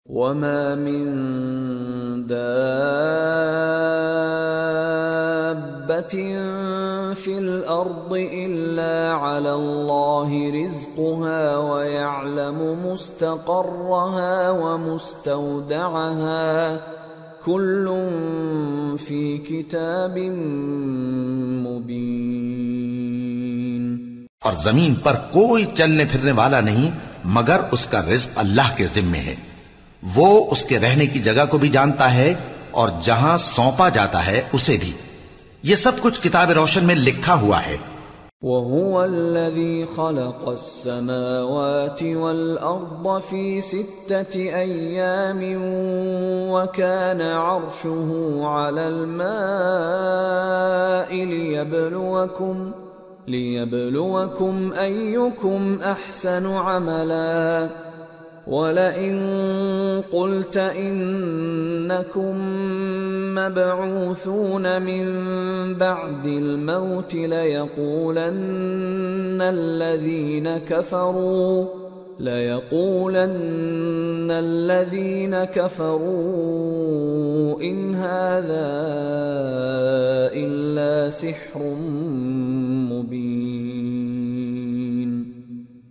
وَمَا مِن دَابَّةٍ فِي الْأَرْضِ إِلَّا عَلَى اللَّهِ رِزْقُهَا وَيَعْلَمُ مُسْتَقَرَّهَا وَمُسْتَوْدَعَهَا كُلٌّ فِي كِتَابٍ مُبِينٍ۔ اور زمین پر کوئی چلنے پھرنے والا نہیں مگر اس کا رزق اللہ کے ذمے ہے، وہ اس کے رہنے کی جگہ کو بھی جانتا ہے اور جہاں سونپا جاتا ہے اسے بھی، یہ سب کچھ کتاب روشن میں لکھا ہوا ہے۔ وَهُوَ الَّذِي خَلَقَ السَّمَاوَاتِ وَالْأَرْضَ فِي 6 أَيَّامٍ وَكَانَ عَرْشُهُ عَلَى الْمَاءِ لِيَبْلُوَكُمْ أَيُّكُمْ أَحْسَنُ عَمَلًا وَلَئِن قُلْتَ إِنَّكُمْ مَبْعُوثُونَ مِنْ بَعْدِ الْمَوْتِ لَيَقُولَنَّ الَّذِينَ كَفَرُوا إِنْ هَذَا إِلَّا سِحْرٌ مُبِينٌ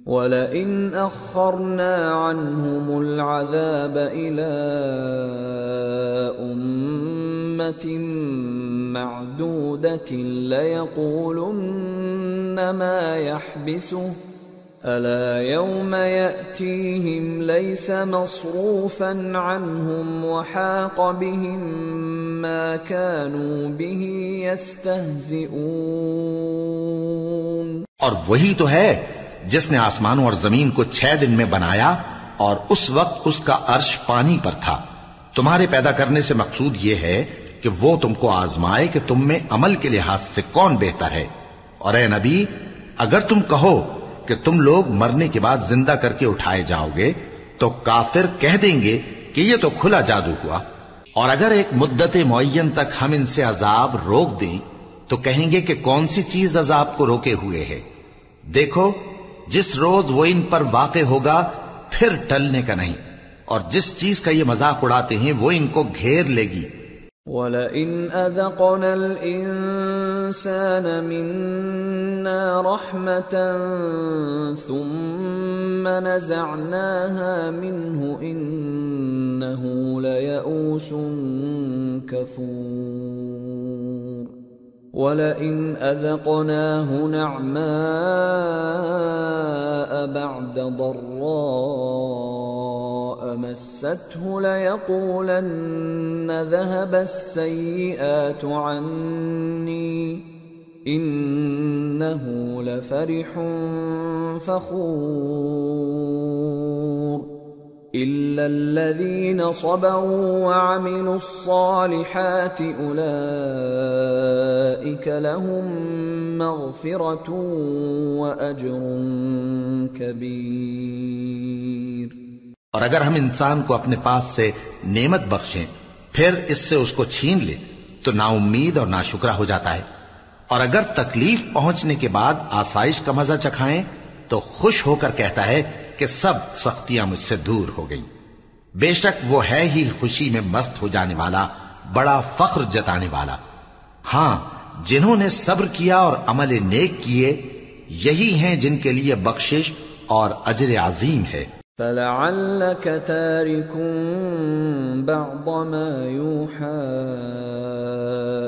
وَلَئِنْ أَخَّرْنَا عَنْهُمُ الْعَذَابَ إِلَىٰ أُمَّةٍ مَّعْدُودَةٍ لَيَقُولُنَّ مَا يَحْبِسُهُ أَلَا يَوْمَ يَأْتِيهِمْ لَيْسَ مَصْرُوفًا عَنْهُمْ وَحَاقَ بِهِمْ مَا كَانُوا بِهِ يَسْتَهْزِئُونَ۔ اور وہی تو ہے جس نے آسمانوں اور زمین کو 6 دن میں بنایا، اور اس وقت اس کا عرش پانی پر تھا۔ تمہارے پیدا کرنے سے مقصود یہ ہے کہ وہ تم کو آزمائے کہ تم میں عمل کے لحاظ سے کون بہتر ہے۔ اور اے نبی، اگر تم کہو کہ تم لوگ مرنے کے بعد زندہ کر کے اٹھائے جاؤ گے تو کافر کہہ دیں گے کہ یہ تو کھلا جادو ہوا، اور اگر ایک مدت معین تک ہم ان سے عذاب روک دیں تو کہیں گے کہ کون سی چیز عذاب کو روکے ہوئے ہے۔ دیکھو، جس روز وہ ان پر واقع ہوگا پھر ٹلنے کا نہیں، اور جس چیز کا یہ مذاق اڑاتے ہیں وہ ان کو گھیر لے گی۔ وَلَئِنْ أَذَقْنَا الْإِنسَانَ مِنَّا رَحْمَةً ثُمَّ نَزَعْنَاهَا مِنْهُ إِنَّهُ لَيَئُوسٌ كَفُورٌ وَلَئِنْ أَذَقْنَاهُ نَعْمَاءَ بَعْدَ ضَرَّاءَ مَسَّتْهُ لَيَقُولَنَّ ذَهَبَ السَّيِّئَاتُ عَنِّي إِنَّهُ لَفَرِحٌ فَخُورٌ إِلَّا الَّذِينَ صَبَرُوا وَعَمِلُوا الصَّالِحَاتِ أُولَئِكَ لَهُم مَّغْفِرَةٌ وَأَجْرٌ كَبِيرٌ۔ اور اگر ہم انسان کو اپنے پاس سے نعمت بخشیں پھر اس سے اس کو چھین لے تو نا امید اور ناشکرا ہو جاتا ہے، اور اگر تکلیف پہنچنے کے بعد آسائش کا مزہ چکھائیں تو خوش ہو کر کہتا ہے کہ سب سختیاں مجھ سے دور ہو گئیں۔ بے شک وہ ہے ہی خوشی میں مست ہو جانے والا، بڑا فخر جتانے والا۔ ہاں، جنہوں نے صبر کیا اور عمل نیک کیے، یہی ہیں جن کے لیے بخشش اور اجر عظیم ہے۔ فَلَعَلَّكَ تَارِكٌ بَعْضَ مَا يُوحَى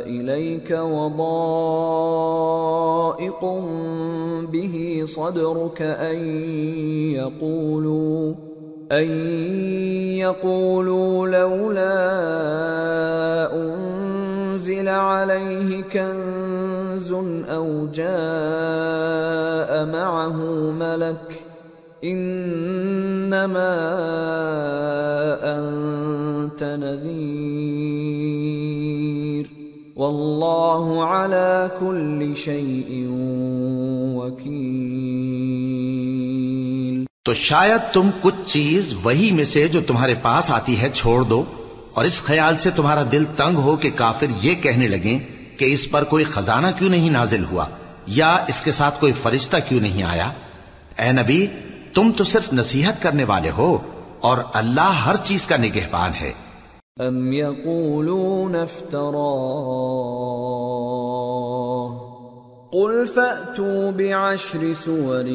إِلَيْكَ وَضَائِقٌ بِهِ صَدْرُكَ أَن يَقُولُوا لَوْلَا أُنزِلَ عَلَيْهِ كَنزٌ أَوْ جَاءَ مَعَهُ مَلَكٌ إِنَّمَا أَنتَ نَذِيرٌ وَاللَّهُ عَلَى كُلِّ شَيْءٍ وَكِيلٌ۔ تو شاید تم کچھ چیز وہی میں سے جو تمہارے پاس آتی ہے چھوڑ دو، اور اس خیال سے تمہارا دل تنگ ہو کہ کافر یہ کہنے لگیں کہ اس پر کوئی خزانہ کیوں نہیں نازل ہوا، یا اس کے ساتھ کوئی فرشتہ کیوں نہیں آیا۔ اے نبی، تم تو صرف نصیحت کرنے والے ہو، اور اللہ ہر چیز کا نگہبان ہے۔ ام یقولون افتراه قل فأتوا بعشر سور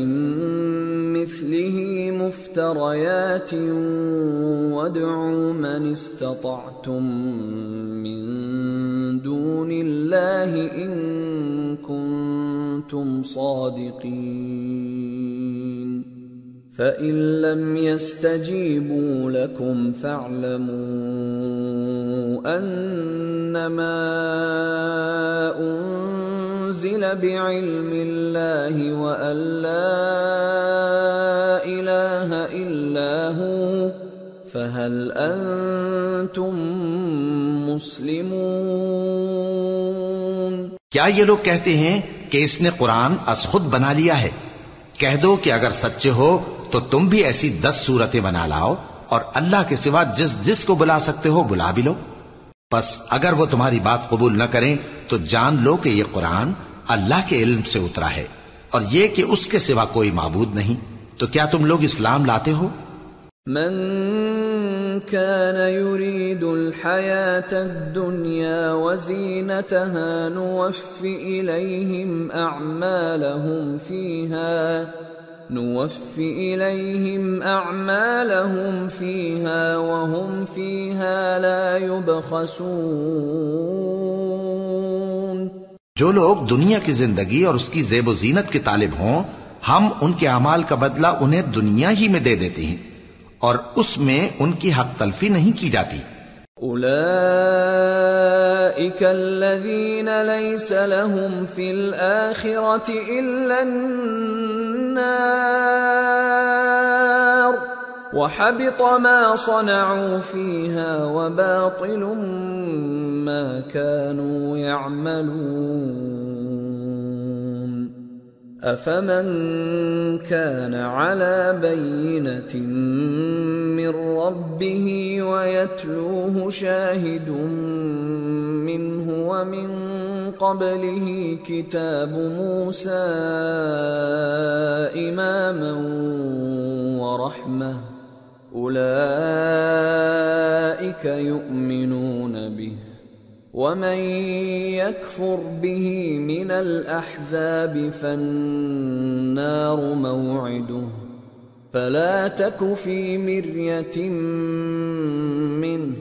مثله مفتريات وادعوا من استطعتم من دون الله إن كنتم صادقين فإن لم يستجيبوا لكم فاعلموا أنما أنزل بعلم الله وأن لا إله إلا هو فهل أنتم مسلمون۔ کیا یہ لوگ کہتے ہیں کہ اس نے قرآن از خود بنا لیا ہے؟ کہہ دو کہ اگر سچے ہو تو تم بھی ایسی 10 صورتیں بنا لاؤ اور اللہ کے سوا جس جس کو بلا سکتے ہو بلا بھی لو۔ پس اگر وہ تمہاری بات قبول نہ کریں تو جان لو کہ یہ قرآن اللہ کے علم سے اترا ہے اور یہ کہ اس کے سوا کوئی معبود نہیں۔ تو کیا تم لوگ اسلام لاتے ہو؟ من كان يريد الحياة الدنيا وزينتها نوفي إليهم أعمالهم فيها وهم فيها لا يبخسون۔ جو لوگ دنیا کی زندگی اور اس کی زیب و زینت کے طالب ہوں ہم ان کے اعمال کا بدلہ انہیں دنیا ہی میں دے دیتے ہیں اور اس میں ان کی حق تلفی نہیں کی جاتی۔ اولئک الذین لیس لهم فی الآخرة الا النار وحبط ما صنعوا فيها وباطل ما كانوا يعملون۔ أفمن كان على بينة من ربه ويتلوه شاهد منه ومن قبله كتاب موسى إماما ورحمة أولئك يؤمنون به ومن يكفر به من الأحزاب فالنار موعده فلا تك في مرية منه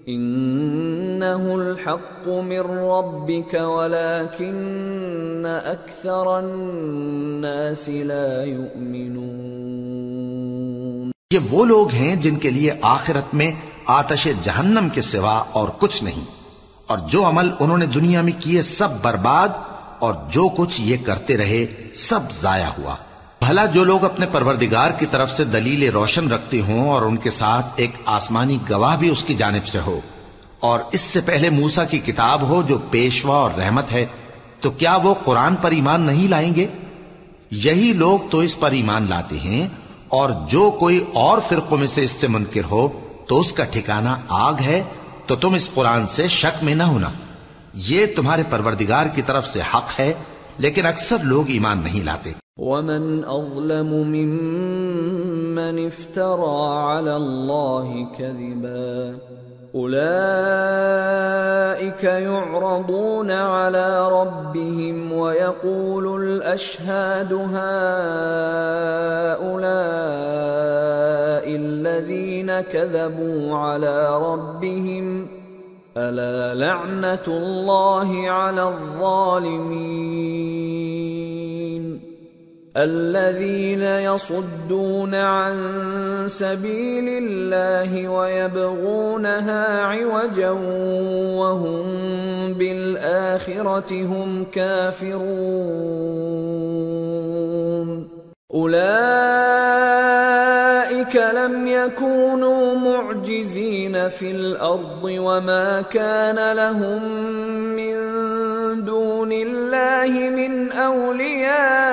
إنه الحق من ربك ولكن أكثر الناس لا يؤمنون۔ یہ وہ لوگ ہیں جن کے لیے آخرت میں آتش جہنم کے سوا اور کچھ نہیں، اور جو عمل انہوں نے دنیا میں کیے سب برباد اور جو کچھ یہ کرتے رہے سب ضائع ہوا۔ بھلا جو لوگ اپنے پروردگار کی طرف سے دلیل روشن رکھتے ہوں اور ان کے ساتھ ایک آسمانی گواہ بھی اس کی جانب سے ہو اور اس سے پہلے موسیٰ کی کتاب ہو جو پیشوا اور رحمت ہے، تو کیا وہ قرآن پر ایمان نہیں لائیں گے؟ یہی لوگ تو اس پر ایمان لاتے ہیں، اور جو کوئی اور فرقوں میں سے اس سے منکر ہو تو اس کا ٹھکانہ آگ ہے۔ تو تم اس قرآن سے شک میں نہ ہونا، یہ تمہارے پروردگار کی طرف سے حق ہے، لیکن اکثر لوگ ایمان نہیں لاتے۔ ومن اظلم ممن افترى على الله كذبا اولئك يعرضون على ربهم ويقول الاشهاد هؤلاء الذين كذبوا على ربهم ألا لعنة الله على الظالمين الذين يصدون عن سبيل الله ويبغونها عوجا وهم بالآخرة هم كافرون أولئك لم يكونوا معجزين في الأرض وما كان لهم من دون الله من أولياء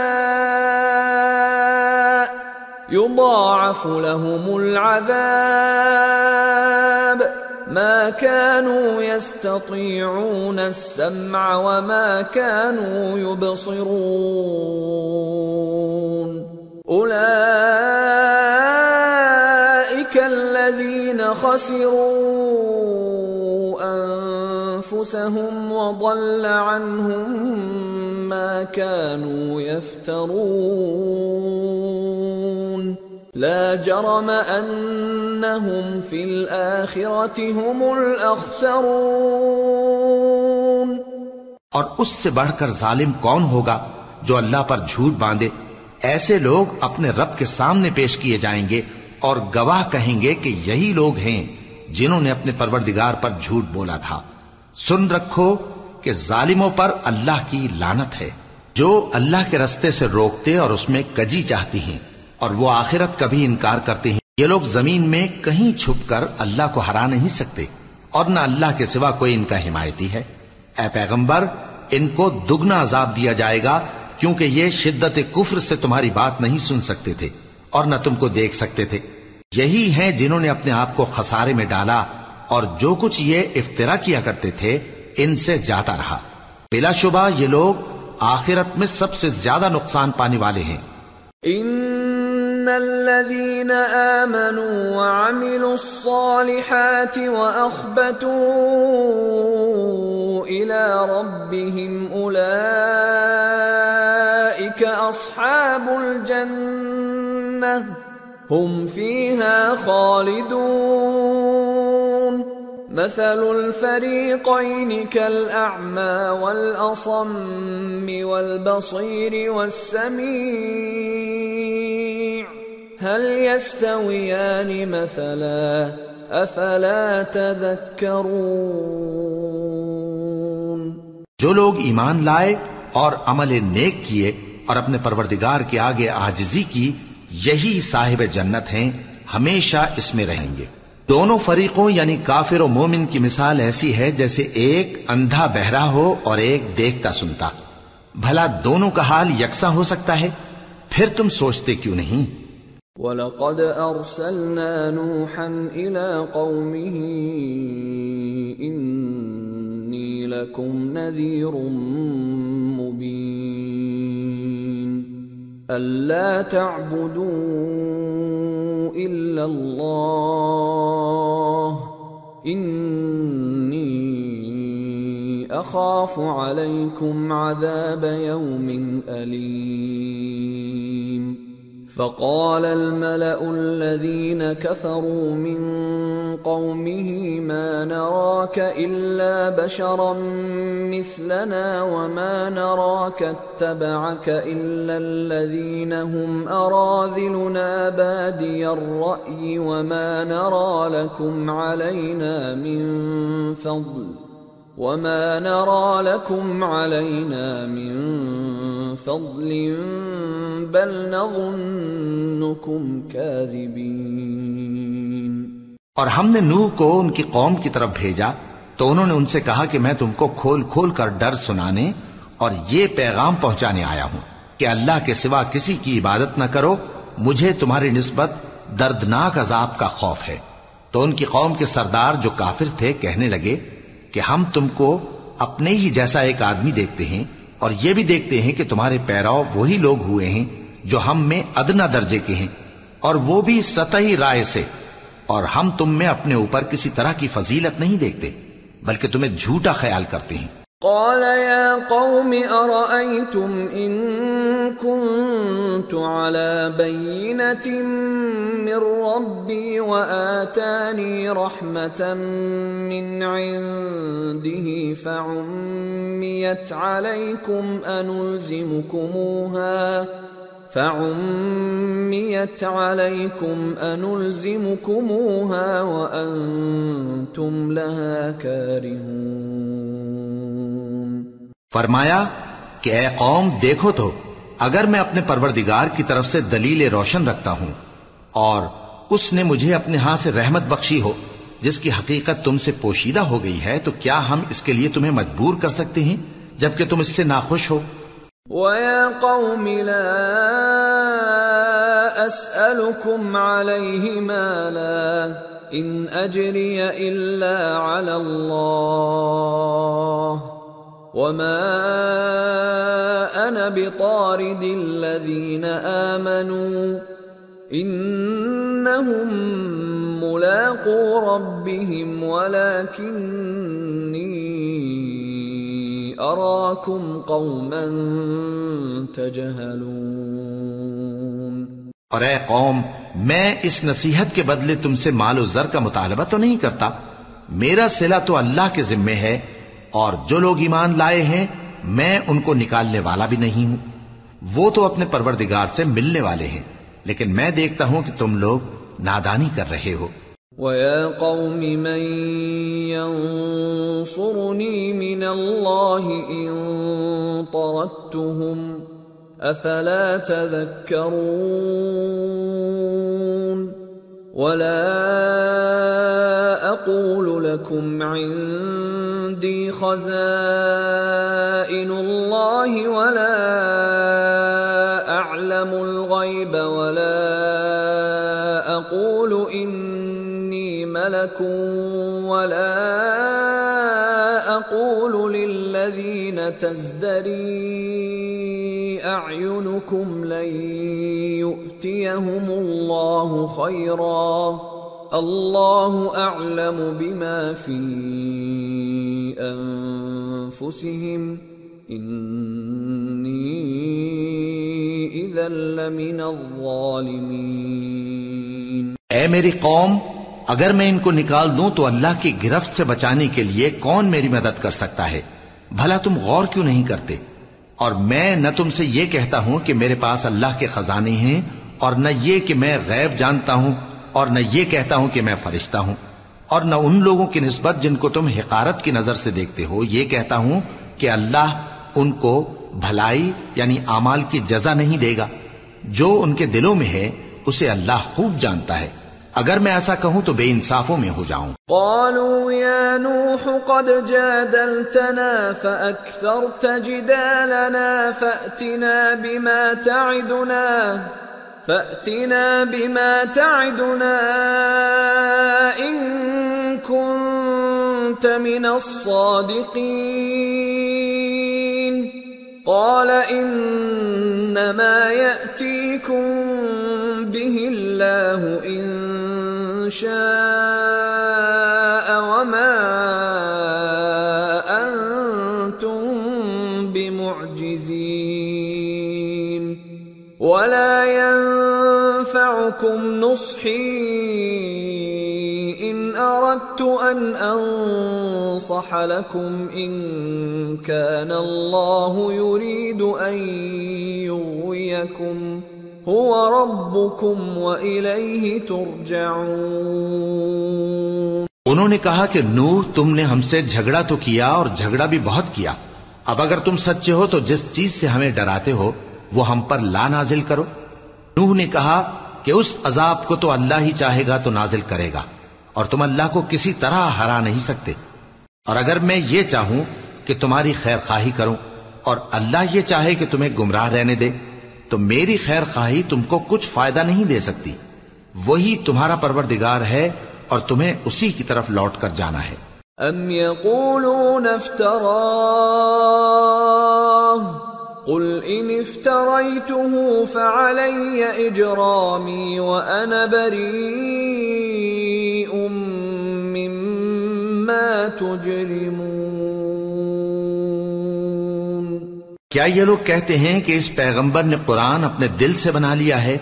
يضاعف لهم العذاب ما كانوا يستطيعون السمع وما كانوا يبصرون أولئك خسروا أنفسهم وضل عنهم ما كانوا يفترون لا جرم أنهم في الآخرة هم الأخسرون۔ اور اس سے بڑھ کر ظالم کون ہوگا جو اللہ پر جھوٹ باندھے؟ ایسے لوگ اپنے رب کے سامنے پیش کیے جائیں گے اور گواہ کہیں گے کہ یہی لوگ ہیں جنہوں نے اپنے پروردگار پر جھوٹ بولا تھا۔ سن رکھو کہ ظالموں پر اللہ کی لعنت ہے، جو اللہ کے رستے سے روکتے اور اس میں کجی چاہتی ہیں، اور وہ آخرت کا بھی انکار کرتے ہیں۔ یہ لوگ زمین میں کہیں چھپ کر اللہ کو ہرا نہیں سکتے، اور نہ اللہ کے سوا کوئی ان کا حمایتی ہے۔ اے پیغمبر، ان کو دگنا عذاب دیا جائے گا، کیونکہ یہ شدت کفر سے تمہاری بات نہیں سن سکتے تھے اور نہ تم کو دیکھ سکتے تھے۔ یہی ہیں جنہوں نے اپنے آپ کو خسارے میں ڈالا، اور جو کچھ یہ افترا کیا کرتے تھے ان سے جاتا رہا۔ بلا شبہ یہ لوگ آخرت میں سب سے زیادہ نقصان پانے والے ہیں۔ ان الذين آمنوا وعملوا الصالحات واخبتوا الى ربهم اولئك اصحاب الجنة هم فيها خالدون مثل الفريقين كالأعمى والأصم والبصير والسميع هل يستويان مثلا أفلا تذكرون۔ جو لوگ ایمان لائے اور عمل نیک کیے اور اپنے پروردگار کے آگے عاجزی کی، یہی صاحب جنت ہیں، ہمیشہ اس میں رہیں گے۔ دونوں فریقوں یعنی کافر و مومن کی مثال ایسی ہے جیسے ایک اندھا بہرا ہو اور ایک دیکھتا سنتا۔ بھلا دونوں کا حال یکساں ہو سکتا ہے؟ پھر تم سوچتے کیوں نہیں؟ وَلَقَدْ أَرْسَلْنَا نُوحًا إِلَىٰ قَوْمِهِ إِنِّي لَكُمْ نَذِيرٌ مُّبِينٌ أَلَّا تَعْبُدُوا إِلَّا اللَّهَ إِنِّي أَخَافُ عَلَيْكُمْ عَذَابَ يَوْمٍ أَلِيمٍ۔ فقال الملأ الذين كفروا من قومه ما نراك إلا بشرا مثلنا وما نراك اتبعك إلا الذين هم أراذلنا بادي الرأي وما نرى لكم علينا من فضل بل نظنكم كاذبين۔ اور ہم نے نوح کو ان کی قوم کی طرف بھیجا تو انہوں نے ان سے کہا کہ میں تم کو کھول کھول کر ڈر سنانے اور یہ پیغام پہنچانے آیا ہوں کہ اللہ کے سوا کسی کی عبادت نہ کرو، مجھے تمہاری نسبت دردناک عذاب کا خوف ہے۔ تو ان کی قوم کے سردار جو کافر تھے کہنے لگے کہ ہم تم کو اپنے ہی جیسا ایک آدمی دیکھتے ہیں، اور یہ بھی دیکھتے ہیں کہ تمہارے پیراؤ وہی لوگ ہوئے ہیں جو ہم میں ادنا درجے کے ہیں، اور وہ بھی سطحی رائے سے، اور ہم تم میں اپنے اوپر کسی طرح کی فضیلت نہیں دیکھتے بلکہ تمہیں جھوٹا خیال کرتے ہیں۔ قال يا قوم أرأيتم إن كنت على بينة من ربي وآتاني رحمة من عنده فعميت عليكم أنلزمكموها وأنتم لها كارهون۔ فرمایا کہ اے قوم دیکھو تو، اگر میں اپنے پروردگار کی طرف سے دلیل روشن رکھتا ہوں اور اس نے مجھے اپنے ہاں سے رحمت بخشی ہو جس کی حقیقت تم سے پوشیدہ ہو گئی ہے، تو کیا ہم اس کے لیے تمہیں مجبور کر سکتے ہیں جبکہ تم اس سے ناخوش ہو؟ وَيَا قَوْمِ لَا أَسْأَلُكُمْ عَلَيْهِ مَالًا إِنْ أَجْرِيَ إِلَّا عَلَى اللَّهِ وَمَا أَنَا بِطَارِدِ الَّذِينَ آمَنُوا إِنَّهُمْ ملاقو ربهم ولكني أراكم قوما تجهلون۔ اور اے قوم، میں اس نصیحت کے بدلے تم سے مال و زر کا مطالبہ تو نہیں کرتا، میرا صلہ تو اللہ کے ذمے ہے، اور جو لوگ ایمان لائے ہیں میں ان کو نکالنے والا بھی نہیں ہوں، وہ تو اپنے پروردگار سے ملنے والے ہیں، لیکن میں دیکھتا ہوں کہ تم لوگ نادانی کر رہے ہو۔ وَيَا قَوْمِ مَن يَنصُرُنِي مِنَ اللَّهِ إِن طَرَدتُّهُمْ أَفَلَا تَذَكَّرُونَ وَلَا أَقُولُ لَكُمْ عِندِي خَزَائِنُ اللَّهِ وَلَا أَعْلَمُ الْغَيْبَ وَلَا أَقُولُ إِنِّي مَلَكٌ وَلَا أَقُولُ لِلَّذِينَ تَزْدَرِي أَعْيُنُكُمْ لَن يُؤْتِيَهُمُ اللَّهُ خَيْرًا اللَّهُ أَعْلَمُ بِمَا فِي أَنفُسِهِمْ إِنِّي إِذًا لَّمِنَ الظَّالِمِينَ۔ اے میری قوم، اگر میں ان کو نکال دوں تو اللہ کی گرفت سے بچانے کے لیے کون میری مدد کر سکتا ہے؟ بھلا تم غور کیوں نہیں کرتے؟ اور میں نہ تم سے یہ کہتا ہوں کہ میرے پاس اللہ کے خزانے ہیں، اور نہ یہ کہ میں غیب جانتا ہوں، اور نہ یہ کہتا ہوں کہ میں فرشتہ ہوں، اور نہ ان لوگوں کی نسبت جن کو تم حقارت کی نظر سے دیکھتے ہو یہ کہتا ہوں کہ اللہ ان کو بھلائی یعنی اعمال کی جزا نہیں دے گا۔ جو ان کے دلوں میں ہے اسے اللہ خوب جانتا ہے، اگر میں ایسا کہوں تو بے انصافوں میں ہو جاؤں۔ قالوا يا نوح قد جادلتنا فأكثرت جدالنا فأتنا بما تعدنا إن كنت من الصادقين قال إنما يأتيكم به الله إن شاء وما أنتم بمعجزين ولا ينفعكم نصحي إن أردت أن أنصح لكم إن كان الله يريد أن يغويكم هو ربكم وإليه ترجعون۔ انہوں نے کہا کہ نوح، تم نے ہم سے جھگڑا تو کیا اور جھگڑا بھی بہت کیا، اب اگر تم سچے ہو تو جس چیز سے ہمیں ڈراتے ہو وہ ہم پر لا نازل کرو۔ نوح نے کہا کہ اس عذاب کو تو اللہ ہی چاہے گا تو نازل کرے گا، اور تم اللہ کو کسی طرح ہرا نہیں سکتے، اور اگر میں یہ چاہوں کہ تمہاری خیر خواہی کروں اور اللہ یہ چاہے کہ تمہیں گمراہ رہنے دے تو میری خیر خواہی تم کو کچھ فائدہ نہیں دے سکتی، وہی تمہارا پروردگار ہے اور تمہیں اسی کی طرف لوٹ کر جانا ہے۔ ام یقولون افتراہ قل ان افتریته فعلی اجرامی وانا بریء مما تجرمون۔ کیا یہ لوگ کہتے ہیں کہ اس پیغمبر نے قرآن اپنے دل سے بنا لیا ہے؟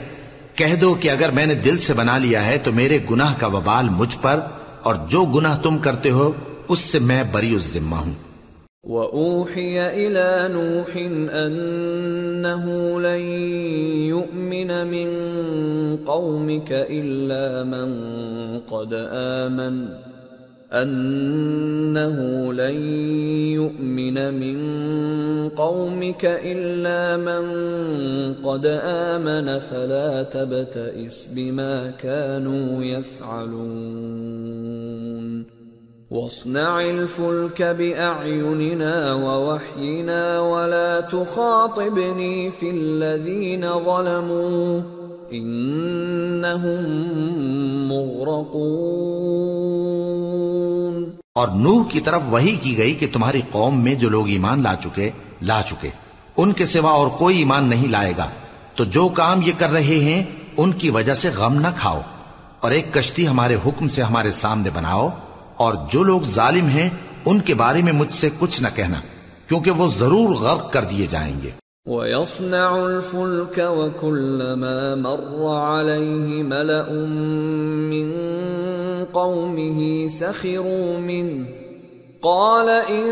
کہہ دو کہ اگر میں نے دل سے بنا لیا ہے تو میرے گناہ کا وبال مجھ پر، اور جو گناہ تم کرتے ہو اس سے میں بری الذمہ ہوں۔ وَأُوحِيَ إِلَى نُوحٍ أَنَّهُ لَن يُؤْمِنَ مِن قَوْمِكَ إِلَّا مَن قَدْ آمَنَ فَلَا تَبْتَئِسْ بِمَا كَانُوا يَفْعَلُونَ وَاصْنَعِ الْفُلْكَ بِأَعْيُنِنَا وَوَحْيِنَا وَلَا تُخَاطِبْنِي فِي الَّذِينَ ظَلَمُوا إِنَّهُمْ مُغْرَقُونَ۔ اور نوح کی طرف وحی کی گئی کہ تمہاری قوم میں جو لوگ ایمان لا چکے ان کے سوا اور کوئی ایمان نہیں لائے گا، تو جو کام یہ کر رہے ہیں ان کی وجہ سے غم نہ کھاؤ، اور ایک کشتی ہمارے حکم سے ہمارے سامنے بناؤ، اور جو لوگ ظالم ہیں ان کے بارے میں مجھ سے کچھ نہ کہنا، کیونکہ وہ ضرور غرق کر دیے جائیں گے۔ وَيَصْنَعُ الْفُلْكَ وَكُلَّمَا مَرَّ عَلَيْهِ مَلَأٌ مِّن قَوْمِهِ سَخِرُوا مِنْهُ قَالَ إِن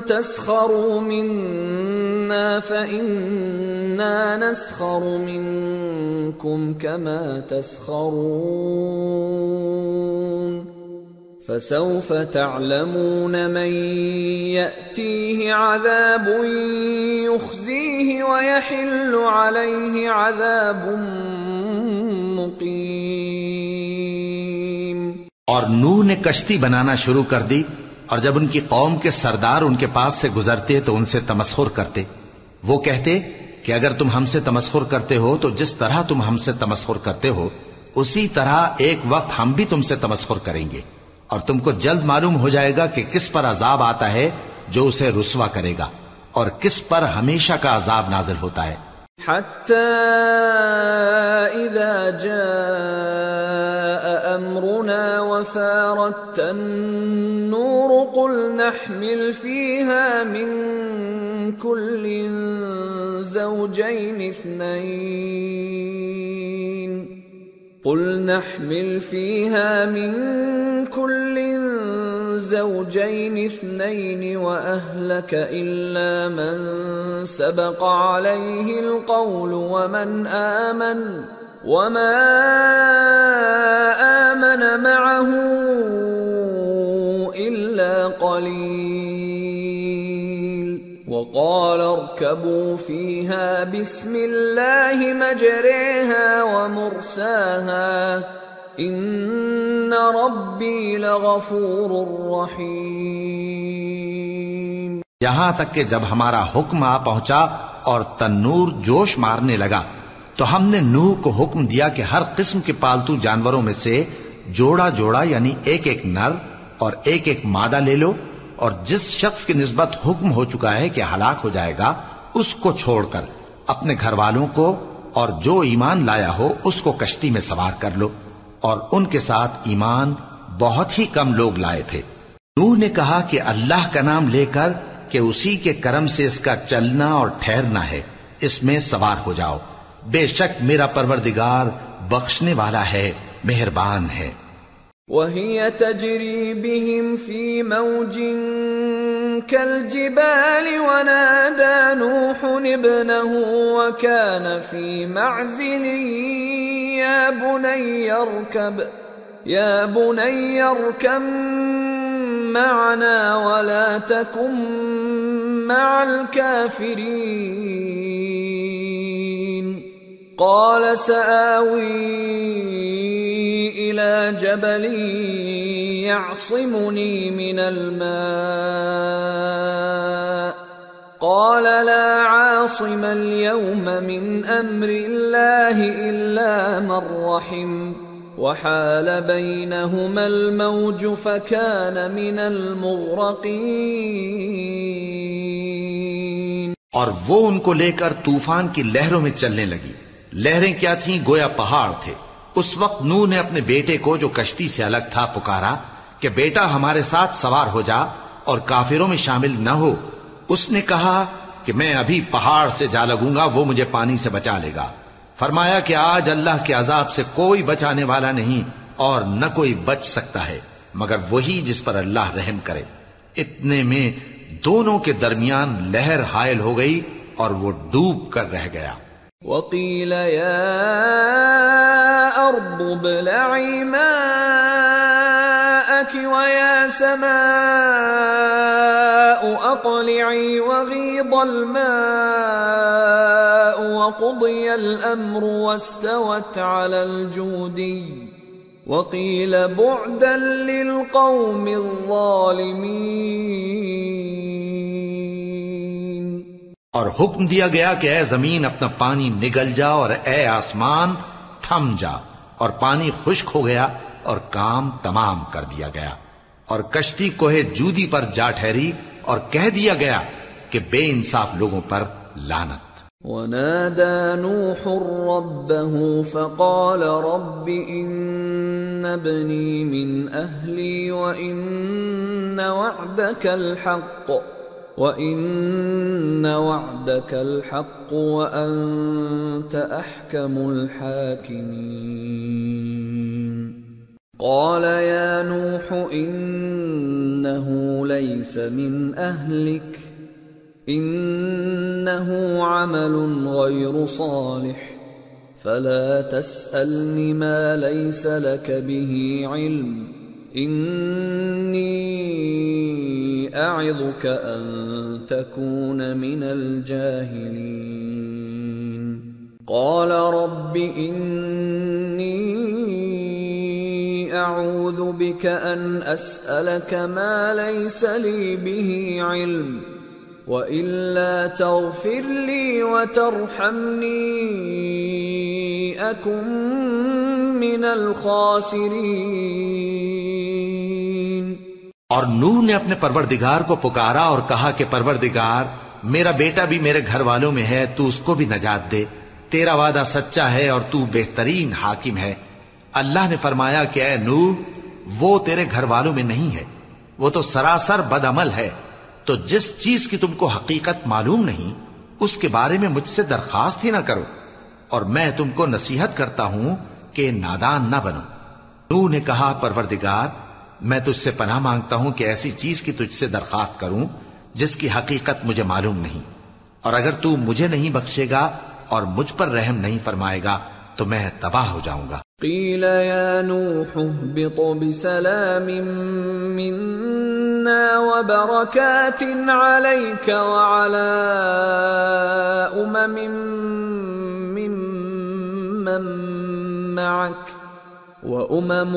تَسْخَرُوا مِنَّا فَإِنَّا نَسْخَرُ مِنكُمْ كَمَا تَسْخَرُونَ فَسَوْفَ تَعْلَمُونَ مَن يَأْتِيهِ عَذَابٌ يُخْزِيهِ وَيَحِلُّ عَلَيْهِ عَذَابٌ مُقِيمٌ۔ اور نوح نے کشتی بنانا شروع کر دی، اور جب ان کی قوم کے سردار ان کے پاس سے گزرتے تو ان سے تمسخر کرتے۔ وہ کہتے کہ اگر تم ہم سے تمسخر کرتے ہو تو جس طرح تم ہم سے تمسخر کرتے ہو اسی طرح ایک وقت ہم بھی تم سے تمسخر کریں گے، اور تم کو جلد معلوم ہو جائے گا کہ کس پر عذاب آتا ہے جو اسے رسوا کرے گا، اور کس پر ہمیشہ کا عذاب نازل ہوتا ہے۔ حتى إذا جاء أمرنا وفارت النور قل نحمل فيها من كل زوجين اثنين وأهلك إلا من سبق عليه القول وما آمن معه إلا قليل وقال اركبوا فيها بسم الله مجريها ومرساها ان ربی لغفور رحیم۔ یہاں تک کہ جب ہمارا حکم آ پہنچا اور تنور جوش مارنے لگا تو ہم نے نوح کو حکم دیا کہ ہر قسم کے پالتو جانوروں میں سے جوڑا جوڑا یعنی ایک ایک نر اور ایک ایک مادہ لے لو، اور جس شخص کی نسبت حکم ہو چکا ہے کہ ہلاک ہو جائے گا اس کو چھوڑ کر اپنے گھر والوں کو اور جو ایمان لایا ہو اس کو کشتی میں سوار کر لو، اور ان کے ساتھ ایمان بہت ہی کم لوگ لائے تھے۔ نوح نے کہا کہ اللہ کا نام لے کر کہ اسی کے کرم سے اس کا چلنا اور ٹھہرنا ہے، اس میں سوار ہو جاؤ، بے شک میرا پروردگار بخشنے والا ہے، مہربان ہے۔ وَهِيَ تَجْرِي بِهِمْ فِي مَوْجٍ كَالْجِبَالِ وَنَادَى نُوحٌ ابْنَهُ وَكَانَ فِي مَعْزِلٍ يَا بُنَيَّ ارْكَبْ مَعَنَا وَلَا تَكُنْ مَعَ الْكَافِرِينَ قَالَ سَآوِي إِلَى جَبَلٍ يَعْصِمُنِي مِنَ الْمَاءِ قَالَ لَا عَاصِمَ الْيَوْمَ مِنْ أَمْرِ اللَّهِ إِلَّا مَنْ رَحِمَ وَحَالَ بَيْنَهُمَا الْمَوْجُ فَكَانَ مِنَ الْمُغْرَقِينَ۔ اور وہ ان کو لے کر طوفان کی لہروں میں چلنے لگی۔ لہریں کیا تھیں؟ گویا پہاڑ تھے۔ اس وقت نوح نے اپنے بیٹے کو جو کشتی سے الگ تھا پکارا کہ بیٹا ہمارے ساتھ سوار ہو جا اور کافروں میں شامل نہ ہو۔ اس نے کہا کہ میں ابھی پہاڑ سے جا لگوں گا، وہ مجھے پانی سے بچا لے گا۔ فرمایا کہ آج اللہ کے عذاب سے کوئی بچانے والا نہیں اور نہ کوئی بچ سکتا ہے مگر وہی جس پر اللہ رحم کرے۔ اتنے میں دونوں کے درمیان لہر حائل ہو گئی اور وہ ڈوب کر رہ گیا۔ وَقِيلَ يَا أَرْضُ ابْلَعِي مَاءَكِ وَيَا سَمَاءُ أَقْلِعِي وَغِيضَ الْمَاءُ وَقُضِيَ الْأَمْرُ وَاسْتَوَتْ عَلَى الْجُودِيِّ وَقِيلَ بُعْدًا لِلْقَوْمِ الظَّالِمِينَ۔ اور حکم دیا گیا کہ اے زمین اپنا پانی نگل جا اور اے آسمان تھم جا، اور پانی خشک ہو گیا اور کام تمام کر دیا گیا، اور کشتی کوہ جودی پر جا ٹھہری اور کہہ دیا گیا کہ بے انصاف لوگوں پر لعنت۔ وَنَادَى نُوحٌ رَبَّهُ فَقَالَ رَبِّ إِنَّ ابني من أهلي وإن وعدك الحق وأنت أحكم الحاكمين قال يا نوح إنه ليس من أهلك إنه عمل غير صالح فلا تسألني ما ليس لك به علم إني أعظك أن تكون من الجاهلين قال رب إني أعوذ بك أن أسألك ما ليس لي به علم وإلا تغفر لي وترحمني أكن من الخاسرين۔ اور نوح نے اپنے پروردگار کو پکارا اور کہا کہ پروردگار میرا بیٹا بھی میرے گھر والوں میں ہے، تو اس کو بھی نجات دے، تیرا وعدہ سچا ہے اور تو بہترین حاکم ہے۔ اللہ نے فرمایا کہ اے نوح وہ تیرے گھر والوں میں نہیں ہے، وہ تو سراسر بد عمل ہے، تو جس چیز کی تم کو حقیقت معلوم نہیں اس کے بارے میں مجھ سے درخواست ہی نہ کرو، اور میں تم کو نصیحت کرتا ہوں کہ نادان نہ بنو۔ نوح نے کہا پروردگار میں تجھ سے پناہ مانگتا ہوں کہ ایسی چیز کی تجھ سے درخواست کروں جس کی حقیقت مجھے معلوم نہیں، اور اگر تو مجھے نہیں بخشے گا اور مجھ پر رحم نہیں فرمائے گا تو میں تباہ ہو جاؤں گا۔ قیل یا نوح اهبط بسلام منا وبرکات علیک وعلی ممن معک وأمم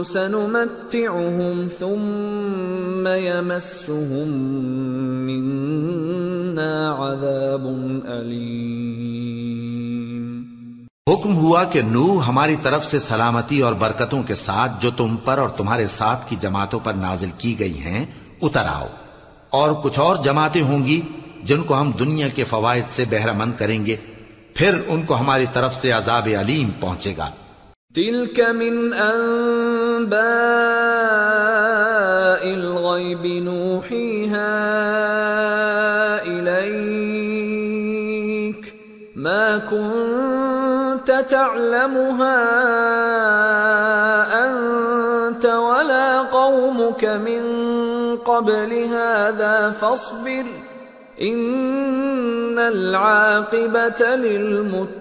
سنمتعهم ثم يمسهم منا عذاب أليم۔ حکم ہوا کہ نوح ہماری طرف سے سلامتی اور برکتوں کے ساتھ جو تم پر اور تمہارے ساتھ کی جماعتوں پر نازل کی گئی ہیں اتر آؤ، اور کچھ اور جماعتیں ہوں گی جن کو ہم دنیا کے فوائد سے بہرہ مند کریں گے، پھر ان کو ہماری طرف سے عذاب علیم پہنچے گا۔ تلك من أنباء الغيب نوحيها إليك ما كنت تعلمها أنت ولا قومك من قبل هذا فاصبر إن العاقبة للمتقين۔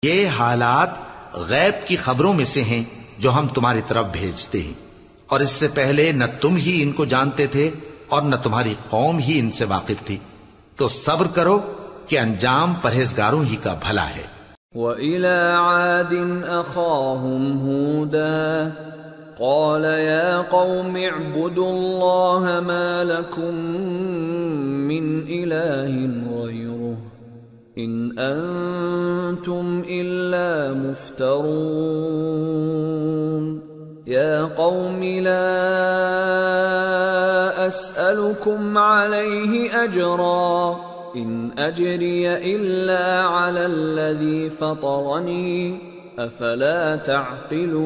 یہ حالات غیب کی خبروں میں سے ہیں جو ہم تمہاری طرف بھیجتے ہیں، اور اس سے پہلے نہ تم ہی ان کو جانتے تھے اور نہ تمہاری قوم ہی ان سے واقف تھی، تو صبر کرو کہ انجام پرہیزگاروں ہی کا بھلا ہے۔ وَإِلَى عَادٍ أَخَاهُمْ هُودًا قَالَ يَا قَوْمِ اعْبُدُوا اللَّهَ مَا لَكُمْ مِنْ إِلَٰهٍ غَيْرُهُ إِنْ أَنْتُمْ إِلَّا مُفْتَرُونَ يَا قَوْمِ لَا أَسْأَلُكُمْ عَلَيْهِ أَجْرًا إِنْ أَجْرِيَ إِلَّا عَلَى الَّذِي فَطَرَنِي أَفَلَا تَعْقِلُونَ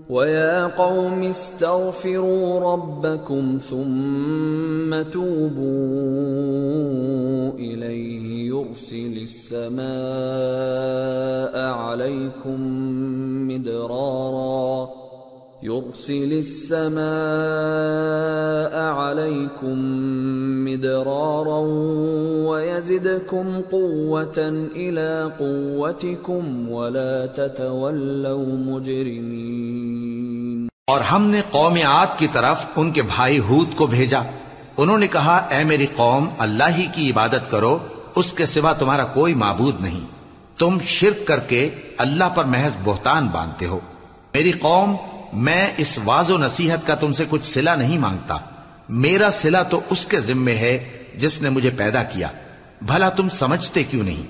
وَيَا قَوْمِ اسْتَغْفِرُوا رَبَّكُمْ ثُمَّ تُوبُوا إِلَيْهِ يُرْسِلِ السَّمَاءَ عَلَيْكُمْ مِدْرَارًا وَيَزِدْكُمْ قُوَّةً إِلَى قُوَّتِكُمْ وَلَا تَتَوَلَّوْا مُجْرِمِينَ۔ اور ہم نے قوم عاد کی طرف ان کے بھائی ہود کو بھیجا، انہوں نے کہا اے میری قوم اللہ ہی کی عبادت کرو، اس کے سوا تمہارا کوئی معبود نہیں، تم شرک کر کے اللہ پر محض بہتان باندھتے ہو۔ میری قوم میں اس واعظ و نصیحت کا تم سے کچھ صلہ نہیں مانگتا، میرا صلہ تو اس کے ذمے ہے جس نے مجھے پیدا کیا، بھلا تم سمجھتے کیوں نہیں؟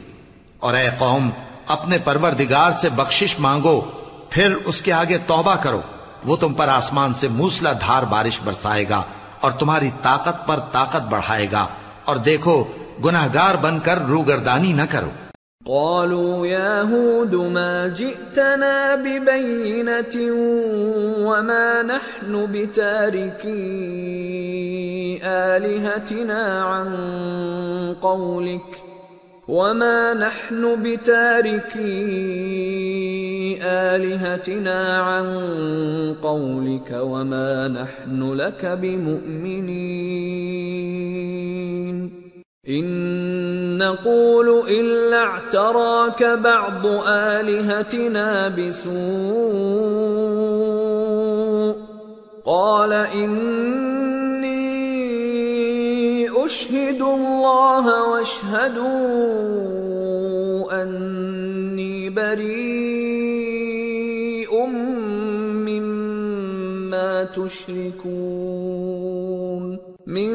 اور اے قوم اپنے پروردگار سے بخشش مانگو، پھر اس کے آگے توبہ کرو، وہ تم پر آسمان سے موسلا دھار بارش برسائے گا اور تمہاری طاقت پر طاقت بڑھائے گا، اور دیکھو گناہگار بن کر روگردانی نہ کرو۔ قالوا يا هود ما جئتنا ببينة وما نحن بتاركي آلهتنا عن قولك وما نحن لك بمؤمنين إن نقول إلا اعتراك بعض آلهتنا بسوء قال إني أشهد الله واشهدوا أني بريء مما تشركون من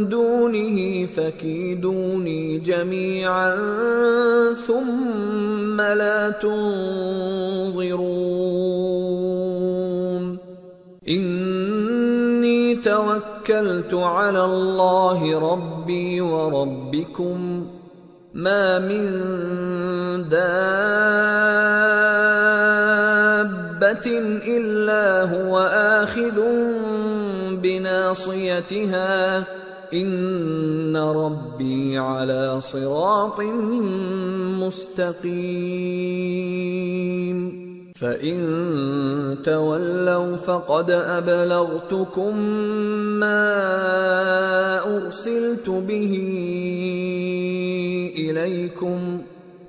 دونه فكيدوني جميعا ثم لا تنظرون إني توكلت على الله ربي وربكم ما من دابة إلا هو آخذ بناصيتها إن ربي على صراط مستقيم فإن تولوا فقد أبلغتكم ما أرسلت به إليكم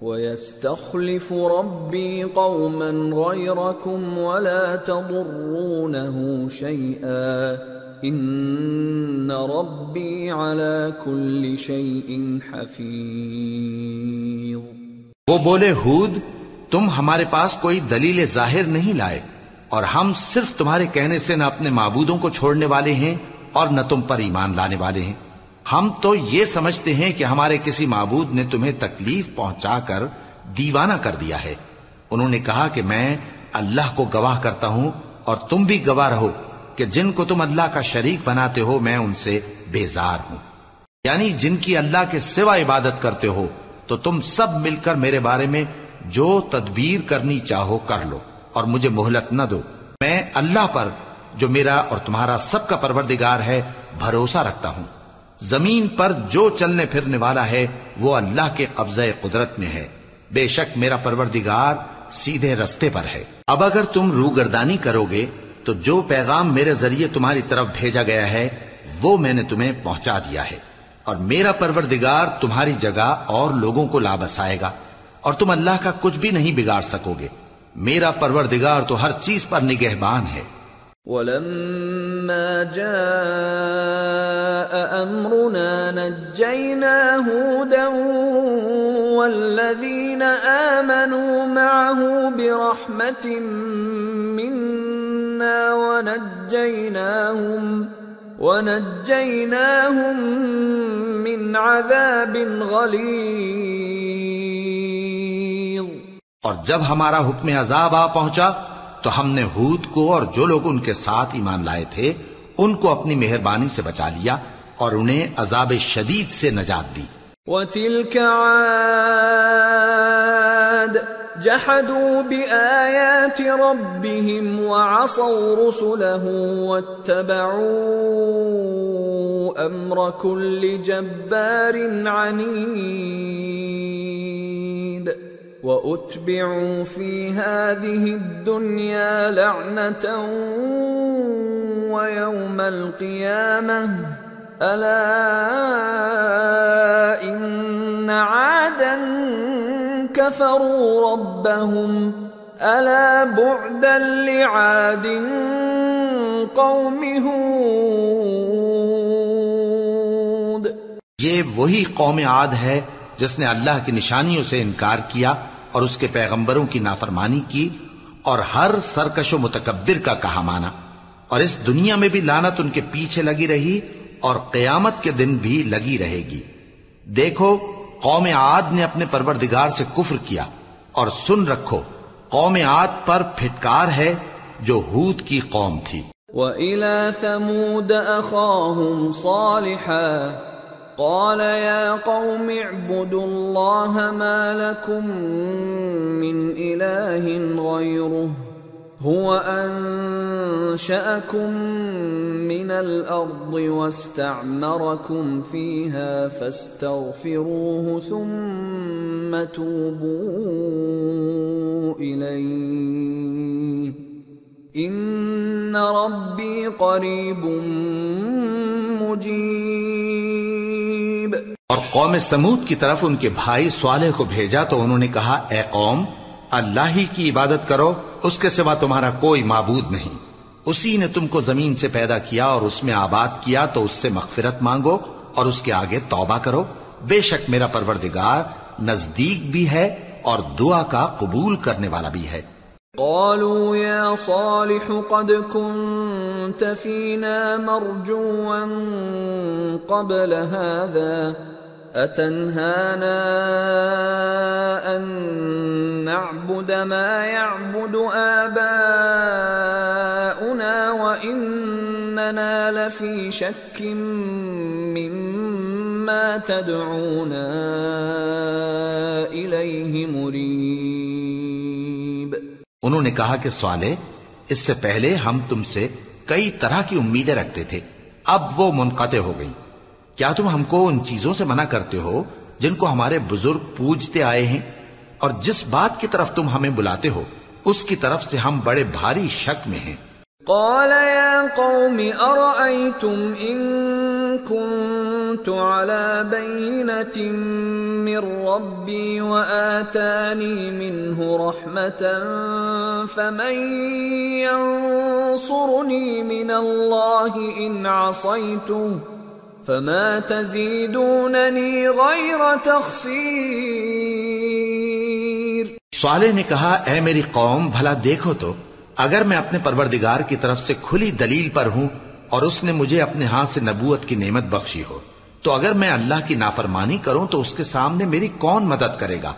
ويستخلف ربي قوما غيركم ولا تضرونه شيئا ان ربی علی کل شیء حفیظ۔ وہ بولے ہود تم ہمارے پاس کوئی دلیل ظاہر نہیں لائے اور ہم صرف تمہارے کہنے سے نہ اپنے معبودوں کو چھوڑنے والے ہیں اور نہ تم پر ایمان لانے والے ہیں۔ ہم تو یہ سمجھتے ہیں کہ ہمارے کسی معبود نے تمہیں تکلیف پہنچا کر دیوانہ کر دیا ہے۔ انہوں نے کہا کہ میں اللہ کو گواہ کرتا ہوں اور تم بھی گواہ رہو کہ جن کو تم اللہ کا شریک بناتے ہو میں ان سے بیزار ہوں، یعنی جن کی اللہ کے سوا عبادت کرتے ہو تو تم سب مل کر میرے بارے میں جو تدبیر کرنی چاہو کر لو اور مجھے مہلت نہ دو۔ میں اللہ پر جو میرا اور تمہارا سب کا پروردگار ہے بھروسہ رکھتا ہوں۔ زمین پر جو چلنے پھرنے والا ہے وہ اللہ کے قبضہ قدرت میں ہے، بے شک میرا پروردگار سیدھے رستے پر ہے۔ اب اگر تم روگردانی کرو گے تو جو پیغام میرے ذریعے تمہاری طرف بھیجا گیا ہے وہ میں نے تمہیں پہنچا دیا ہے، اور میرا پروردگار تمہاری جگہ اور لوگوں کو لا بسائے گا اور تم اللہ کا کچھ بھی نہیں بگاڑ سکو گے۔ میرا پروردگار تو ہر چیز پر نگہبان ہے۔ وَلَمَّا جَاءَ أَمْرُنَا نَجَّيْنَا هُودًا وَالَّذِينَ آمَنُوا مَعَهُ بِرَحْمَةٍ مِنَّا وَنَجَّيْنَاهُمْ مِنْ عَذَابٍ غَلِيظٍ۔ اور جب ہمارا حکم عذاب آ پہنچا تو ہم نے ہود کو اور جو لوگ ان کے ساتھ ایمان لائے تھے ان کو اپنی مہربانی سے بچا لیا اور انہیں عذاب شدید سے نجات دی۔ وَتِلْكَ عَادٌ جَحَدُوا بِآيَاتِ رَبِّهِمْ وَعَصَوْا رُسُلَهُ وَاتَّبَعُوا أَمْرَ كُلِّ جَبَّارٍ عَنِيدٍ وَأُتْبِعُوا فِي هَذِهِ الدُّنْيَا لَعْنَةً وَيَوْمَ الْقِيَامَةِ أَلَا إِنَّ عَادًا كَفَرُوا رَبَّهُمْ أَلَا بُعْدًا لِعَادٍ قَوْمِ هُودٍ۔ یہ وہی قوم عاد ہے جس نے اللہ کی نشانیوں سے انکار کیا اور اس کے پیغمبروں کی نافرمانی کی اور ہر سرکش و متکبر کا کہا مانا، اور اس دنیا میں بھی لعنت ان کے پیچھے لگی رہی اور قیامت کے دن بھی لگی رہے گی۔ دیکھو قوم عاد نے اپنے پروردگار سے کفر کیا، اور سن رکھو قوم عاد پر پھٹکار ہے جو ہود کی قوم تھی۔ وَإِلَى ثَمُودَ أَخَاهُمْ صَالِحًا قال يا قوم اعبدوا الله ما لكم من إله غيره هو أنشأكم من الأرض واستعمركم فيها فاستغفروه ثم توبوا إليه إن ربي قريب مجيب. اور قوم سمود کی طرف ان کے بھائی صالح کو بھیجا تو انہوں نے کہا اے قوم اللہ ہی کی عبادت کرو، اس کے سوا تمہارا کوئی معبود نہیں. اسی نے تم کو زمین سے پیدا کیا اور اس میں آباد کیا تو اس سے مغفرت مانگو اور اس کے آگے توبہ کرو. بے شک میرا پروردگار نزدیک بھی ہے اور دعا کا قبول کرنے والا بھی ہے. قالوا يا صالح قد كنت فينا مرجوا قبل هذا أتنهانا أن نعبد ما يعبد آباؤنا وإننا لفي شك مما تدعونا إليه مريب. انہوں نے کہا کہ صالح اس سے پہلے ہم تم سے کئی طرح کی امیدیں رکھتے تھے، اب وہ منقطع ہو گئی. کیا تم ہم کو ان چیزوں سے منع کرتے ہو جن کو ہمارے بزرگ پوجتے آئے ہیں، اور جس بات کی طرف تم ہمیں بلاتے ہو اس کی طرف سے ہم بڑے بھاری شک میں ہیں. قال يا قوم أرأيتم إن كنت على بينة من ربي وآتاني منه رحمة فمن ينصرني من الله إن عصيته فما تزيدونني غير تخسير. صالح نے کہا اے میری قوم بھلا دیکھو تو اگر میں اپنے پروردگار کی طرف سے کھلی دلیل پر ہوں اور اس نے مجھے اپنے ہاتھ سے نبوت کی نعمت بخشی ہو تو اگر میں اللہ کی نافرمانی کروں تو اس کے سامنے میری کون مدد کرے گا؟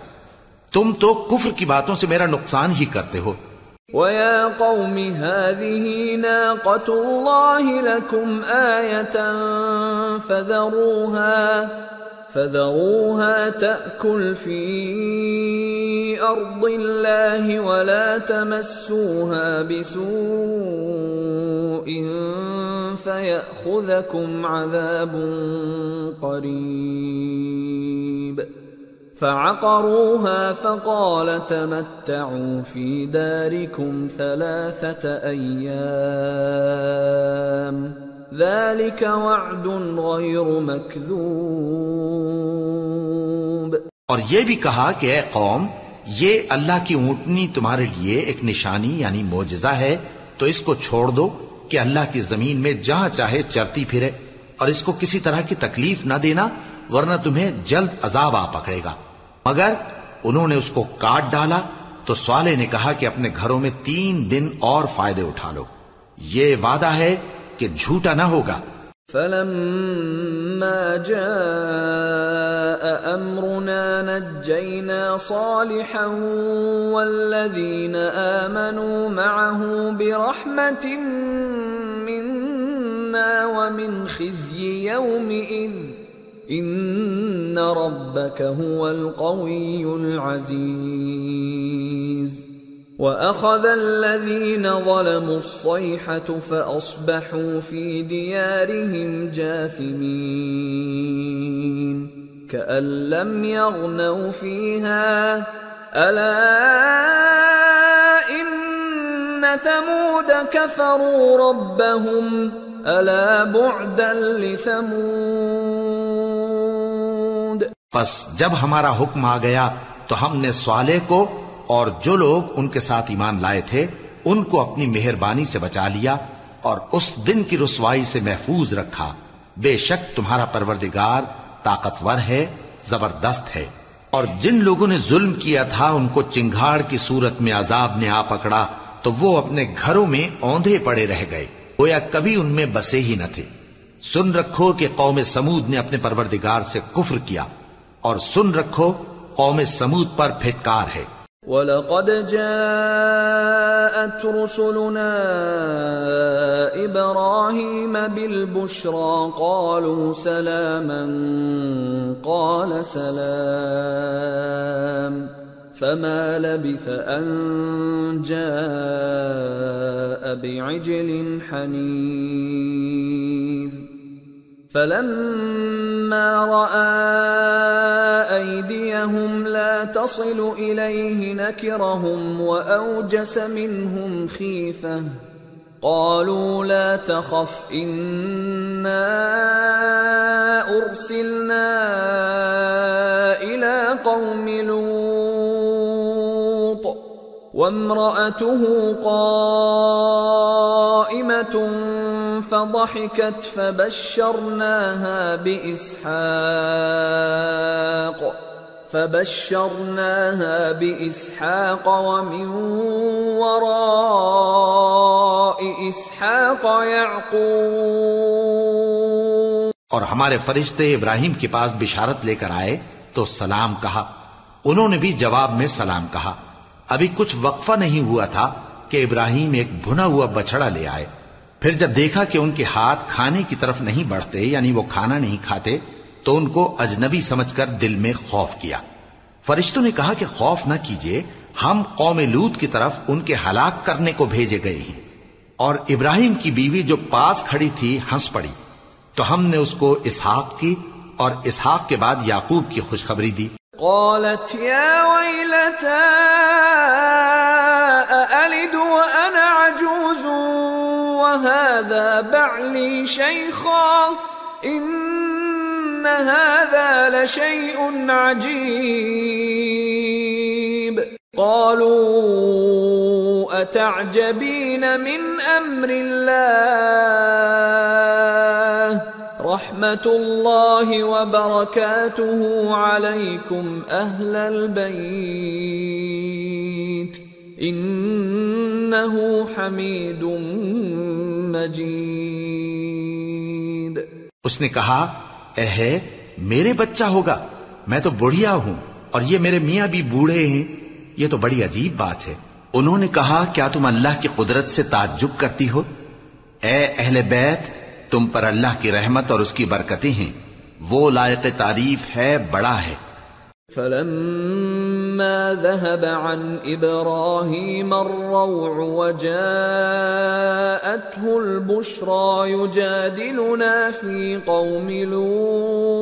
تم تو کفر کی باتوں سے میرا نقصان ہی کرتے ہو. وَيَا قَوْمِ هَذِهِ نَاقَةُ اللَّهِ لَكُمْ آيَةً فَذَرُوهَا تَأْكُلْ فِي أَرْضِ اللَّهِ وَلَا تَمَسُّوهَا بِسُوءٍ فَيَأْخُذَكُمْ عَذَابٌ قَرِيبٌ. فَعَقَرُوهَا فَقَالَ تَمَتَّعُوا فِي دَارِكُمْ 3 أَيَّامٍ ذَلِكَ وَعْدٌ غَيْرُ مَكْذُوبٍ. اور یہ بھی کہا کہ اے قوم یہ اللہ کی اونٹنی تمہارے لیے ایک نشانی یعنی معجزہ ہے تو اس کو چھوڑ دو کہ اللہ کی زمین میں جہاں چاہے چرتی پھرے، اور اس کو کسی طرح کی تکلیف نہ دینا ورنہ تمہیں جلد عذاب آ پکڑے گا. مگر انہوں نے اس کو کاٹ ڈالا تو صالح نے کہا کہ اپنے گھروں میں 3 دن اور فائدے اٹھا لو، یہ وعدہ ہے کہ جھوٹا نہ ہوگا. فَلَمَّا جَاءَ أَمْرُنَا نَجَّيْنَا صَالِحًا وَالَّذِينَ آمَنُوا مَعَهُ بِرَحْمَةٍ مِنَّا وَمِنْ خِزْيِ يَوْمِئِذٍ إِنَّ رَبَّكَ هُوَ الْقَوِيُّ الْعَزِيزُ. وَأَخَذَ الَّذِينَ ظَلَمُوا الصَّيْحَةُ فَأَصْبَحُوا فِي دِيَارِهِمْ جَاثِمِينَ كَأَن لَّمْ يَغْنَوْا فِيهَا أَلَا إِنَّ ثَمُودَ كَفَرُوا رَبَّهُمْ أَلَا بُعْدًا لِثَمُودَ. پس جب ہمارا حکم آ گیا تو ہم نے صالح کو اور جو لوگ ان کے ساتھ ایمان لائے تھے ان کو اپنی مہربانی سے بچا لیا اور اس دن کی رسوائی سے محفوظ رکھا. بے شک تمہارا پروردگار طاقتور ہے، زبردست ہے. اور جن لوگوں نے ظلم کیا تھا ان کو چنگھاڑ کی صورت میں عذاب نے آ پکڑا تو وہ اپنے گھروں میں اوندھے پڑے رہ گئے، گویا کبھی ان میں بسے ہی نہ تھے. سن رکھو کہ قوم سمود نے اپنے پروردگار سے کفر کیا، اور سن رکھو قوم سمود پر پھٹکار ہے. وَلَقَدْ جَاءَتْ رُسُلُنَا إِبْرَاهِيمَ بِالْبُشْرَى قَالُوا سَلَامًا قَالَ سَلَامٌ فَمَا لَبِثَ أَن جَاءَ بِعِجْلٍ حَنِيذٍ فَلَمَّا رَأَى أَيْدِيَهُمْ لَا تَصِلُ إِلَيْهِ نَكِرَهُمْ وَأَوْجَسَ مِنْهُمْ خِيفَةً قَالُوا لَا تَخَفْ إِنَّا أُرْسِلْنَا إِلَى قَوْمِ لُوطٍ وَامْرَأَتُهُ قَائِمَةٌ فضحكت فبشرناها بإسحاق ومن وراء إسحاق يعقوب. اور ہمارے فرشتے ابراہیم کے پاس بشارت لے کر آئے تو سلام کہا. انہوں نے بھی جواب میں سلام کہا. ابھی کچھ وقفہ نہیں ہوا تھا کہ ابراہیم ایک بھنا ہوا بچڑا لے آئے. پھر جب دیکھا کہ ان کے ہاتھ کھانے کی طرف نہیں بڑھتے، یعنی وہ کھانا نہیں کھاتے، تو ان کو اجنبی سمجھ کر دل میں خوف کیا. فرشتوں نے کہا کہ خوف نہ کیجیے، ہم قوم لوط کی طرف ان کے ہلاک کرنے کو بھیجے گئے ہیں. اور ابراہیم کی بیوی جو پاس کھڑی تھی ہنس پڑی، تو ہم نے اس کو اسحاق کی اور اسحاق کے بعد یعقوب کی خوشخبری دی. قالت يا ويلتى أألد وأنا عجوز وهذا بعلي شيخا إن هذا لشيء عجيب. قالوا أتعجبين من أمر الله رحمة الله وبركاته عليكم أهل البيت إنه حميد مجيد. اس نے کہا اے میرے بچہ ہوگا، میں تو بڑھیا ہوں اور یہ میرے میاں بھی بوڑھے ہیں، یہ تو بڑی عجیب بات ہے. انہوں نے کہا کیا تم اللہ کی قدرت سے تعجب کرتی ہو؟ اے اہل بیت، تم پر اللہ کی رحمت اور اس کی برکتیں ہیں، وہ لائق تعریف ہے، بڑا ہے. فلما ذهب عن إبراهيم الروع وجاءته البشرى يجادلنا في قوم لوط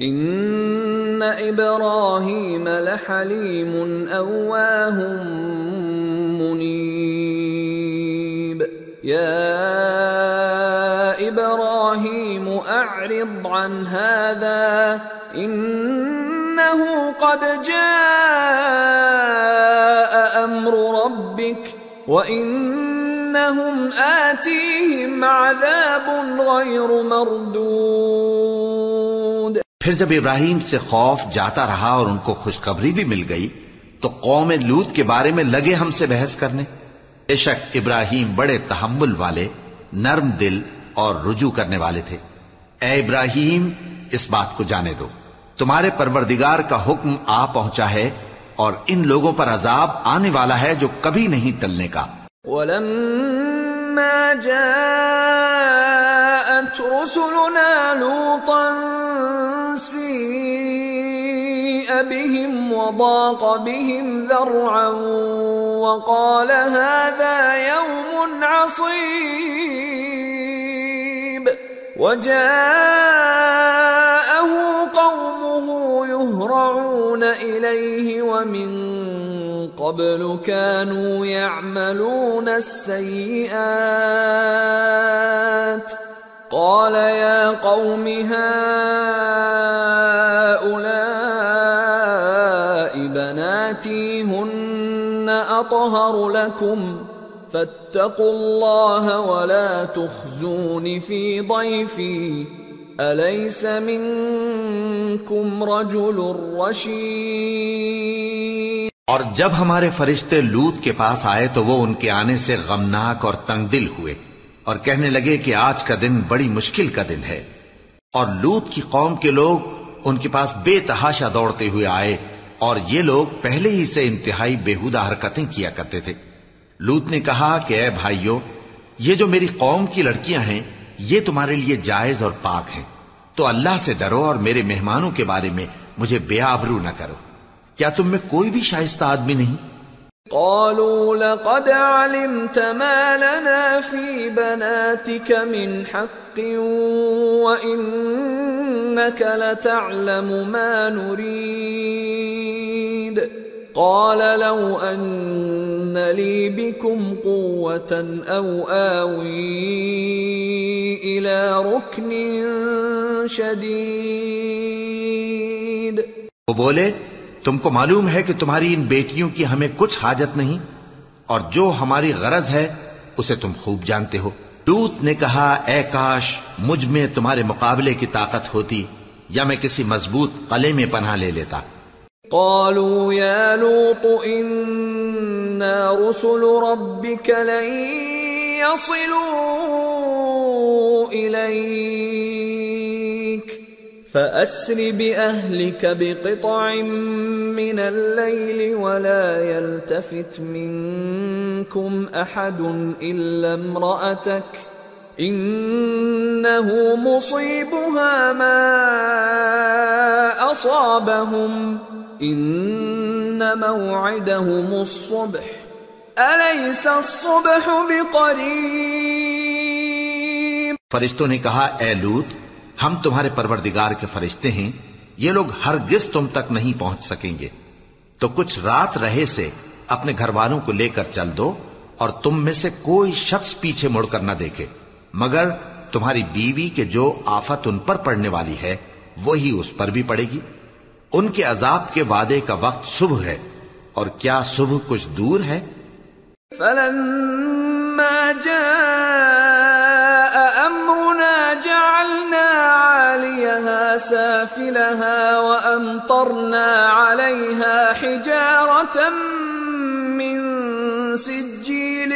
إن إبراهيم لحليم أواه منيب. يا إبراهيم أعرض عن هذا إنه قد جاء أمر ربك وإنهم آتيهم عذاب غير مردود. پھر جب ابراہیم سے خوف جاتا رہا اور ان کو خوشخبری بھی مل گئی تو قوم لوط کے بارے میں لگے ہم سے بحث کرنے. بے شک ابراہیم بڑے تحمل والے، نرم دل اور رجوع کرنے والے تھے. اے ابراہیم، اس بات کو جانے دو، تمہارے پروردگار کا حکم آ پہنچا ہے اور ان لوگوں پر عذاب آنے والا ہے جو کبھی نہیں ٹلنے کا. وَلَمَّا جَاءَتْ رُسُلُنَا لُوطًا سِيءَ بِهِمْ وَضَاقَ بِهِمْ ذَرْعًا وَقَالَ هَذَا يَوْمٌ عَصِيبٌ. وَجَاءَهُ قَوْمُهُ يُهْرَعُونَ إِلَيْهِ وَمِن قَبْلُ كَانُوا يَعْمَلُونَ السَّيِّئَاتِ. قَالَ يَا قَوْمِ هَؤُلَاءِ بَنَاتِي هُنَّ أَطْهَرُ لَكُمْ فَاتَّقُوا اللَّهَ وَلَا تُخْزُونِ فِي ضَيْفِي أَلَيْسَ مِنكُمْ رَجُلٌ رَّشِيدٌ. اور جب ہمارے فرشتے لوط کے پاس آئے تو وہ ان کے آنے سے غمناک اور تنگ دل ہوئے اور کہنے لگے کہ آج کا دن بڑی مشکل کا دن ہے. اور لوط کی قوم کے لوگ ان کے پاس بے تحاشا دوڑتے ہوئے آئے اور یہ لوگ پہلے ہی سے انتہائی بےہودہ حرکتیں کیا کرتے تھے۔ لوط نے کہا کہ اے بھائیو، یہ جو میری قوم کی لڑکیاں ہیں یہ تمہارے لیے جائز اور پاک ہیں، تو اللہ سے ڈرو اور میرے مہمانوں کے بارے میں مجھے بے آبرو نہ کرو۔ کیا تم میں کوئی بھی شائستہ آدمی نہیں؟ قالوا لقد علمت ما لنا في بناتك من حق وإنك لتعلم ما نريد قال لو أن لي بكم قوة أو آوي إلى ركن شديد۔ وہ بولے تم کو معلوم ہے کہ تمہاری ان بیٹیوں کی ہمیں کچھ حاجت نہیں، اور جو ہماری غرض ہے اسے تم خوب جانتے ہو۔ لوط نے کہا اے کاش مجھ میں تمہارے مقابلے کی طاقت ہوتی، یا میں کسی مضبوط قلعے میں پناہ لے لیتا۔ قالوا يا لوط إنا رسل ربك لن يصلوا إليك فأسر بأهلك بقطع من الليل ولا يلتفت منكم أحد إلا امرأتك إنه مصيبها ما أصابهم إن موعدهم الصبح أليس الصبح بقريب۔ فرشتوں نے کہا اے لوط، ہم تمہارے پروردگار کے فرشتے ہیں، یہ لوگ ہرگز تم تک نہیں پہنچ سکیں گے، تو کچھ رات رہے سے اپنے گھر والوں کو لے کر چل دو، اور تم میں سے کوئی شخص پیچھے مڑ کر نہ دیکھے مگر تمہاری بیوی کے جو آفت ان پر پڑنے والی ہے وہی اس پر بھی پڑے گی۔ ان کے عذاب کے وعدے کا وقت صبح ہے، اور کیا صبح کچھ دور ہے؟ فلما جاء أمرنا جعلنا عاليها سافلها وأمطرنا عليها حجارة من سجيل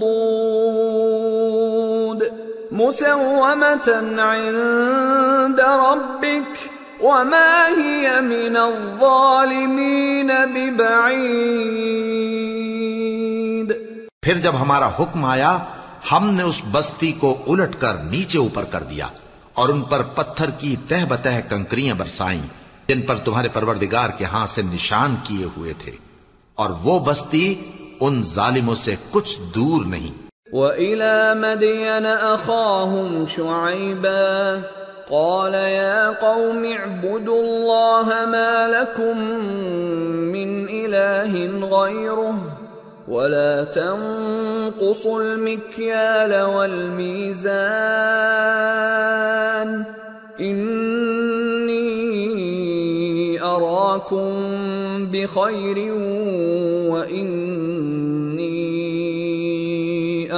منضود مسومة عند ربك وما هي من الظالمين ببعيد۔ پھر جب ہمارا حکم آیا ہم نے اس بستی کو الٹ کر نیچے اوپر کر دیا اور ان پر پتھر کی تہ بتہ کنکریاں برسائیں جن پر تمہارے پروردگار کے ہاں سے نشان کیے ہوئے تھے، اور وہ بستی ان ظالموں سے کچھ دور نہیں۔ وَإِلَى مَدْيَنَ أَخَاهُمْ شُعَيْبًا قَالَ يَا قَوْمِ اعْبُدُوا اللَّهَ مَا لَكُمْ مِنْ إِلَٰهٍ غَيْرُهُ وَلَا تَنقُصُوا الْمِكْيَالَ وَالْمِيزَانَ إِنِّي أَرَاكُمْ بِخَيْرٍ وَإِنِّي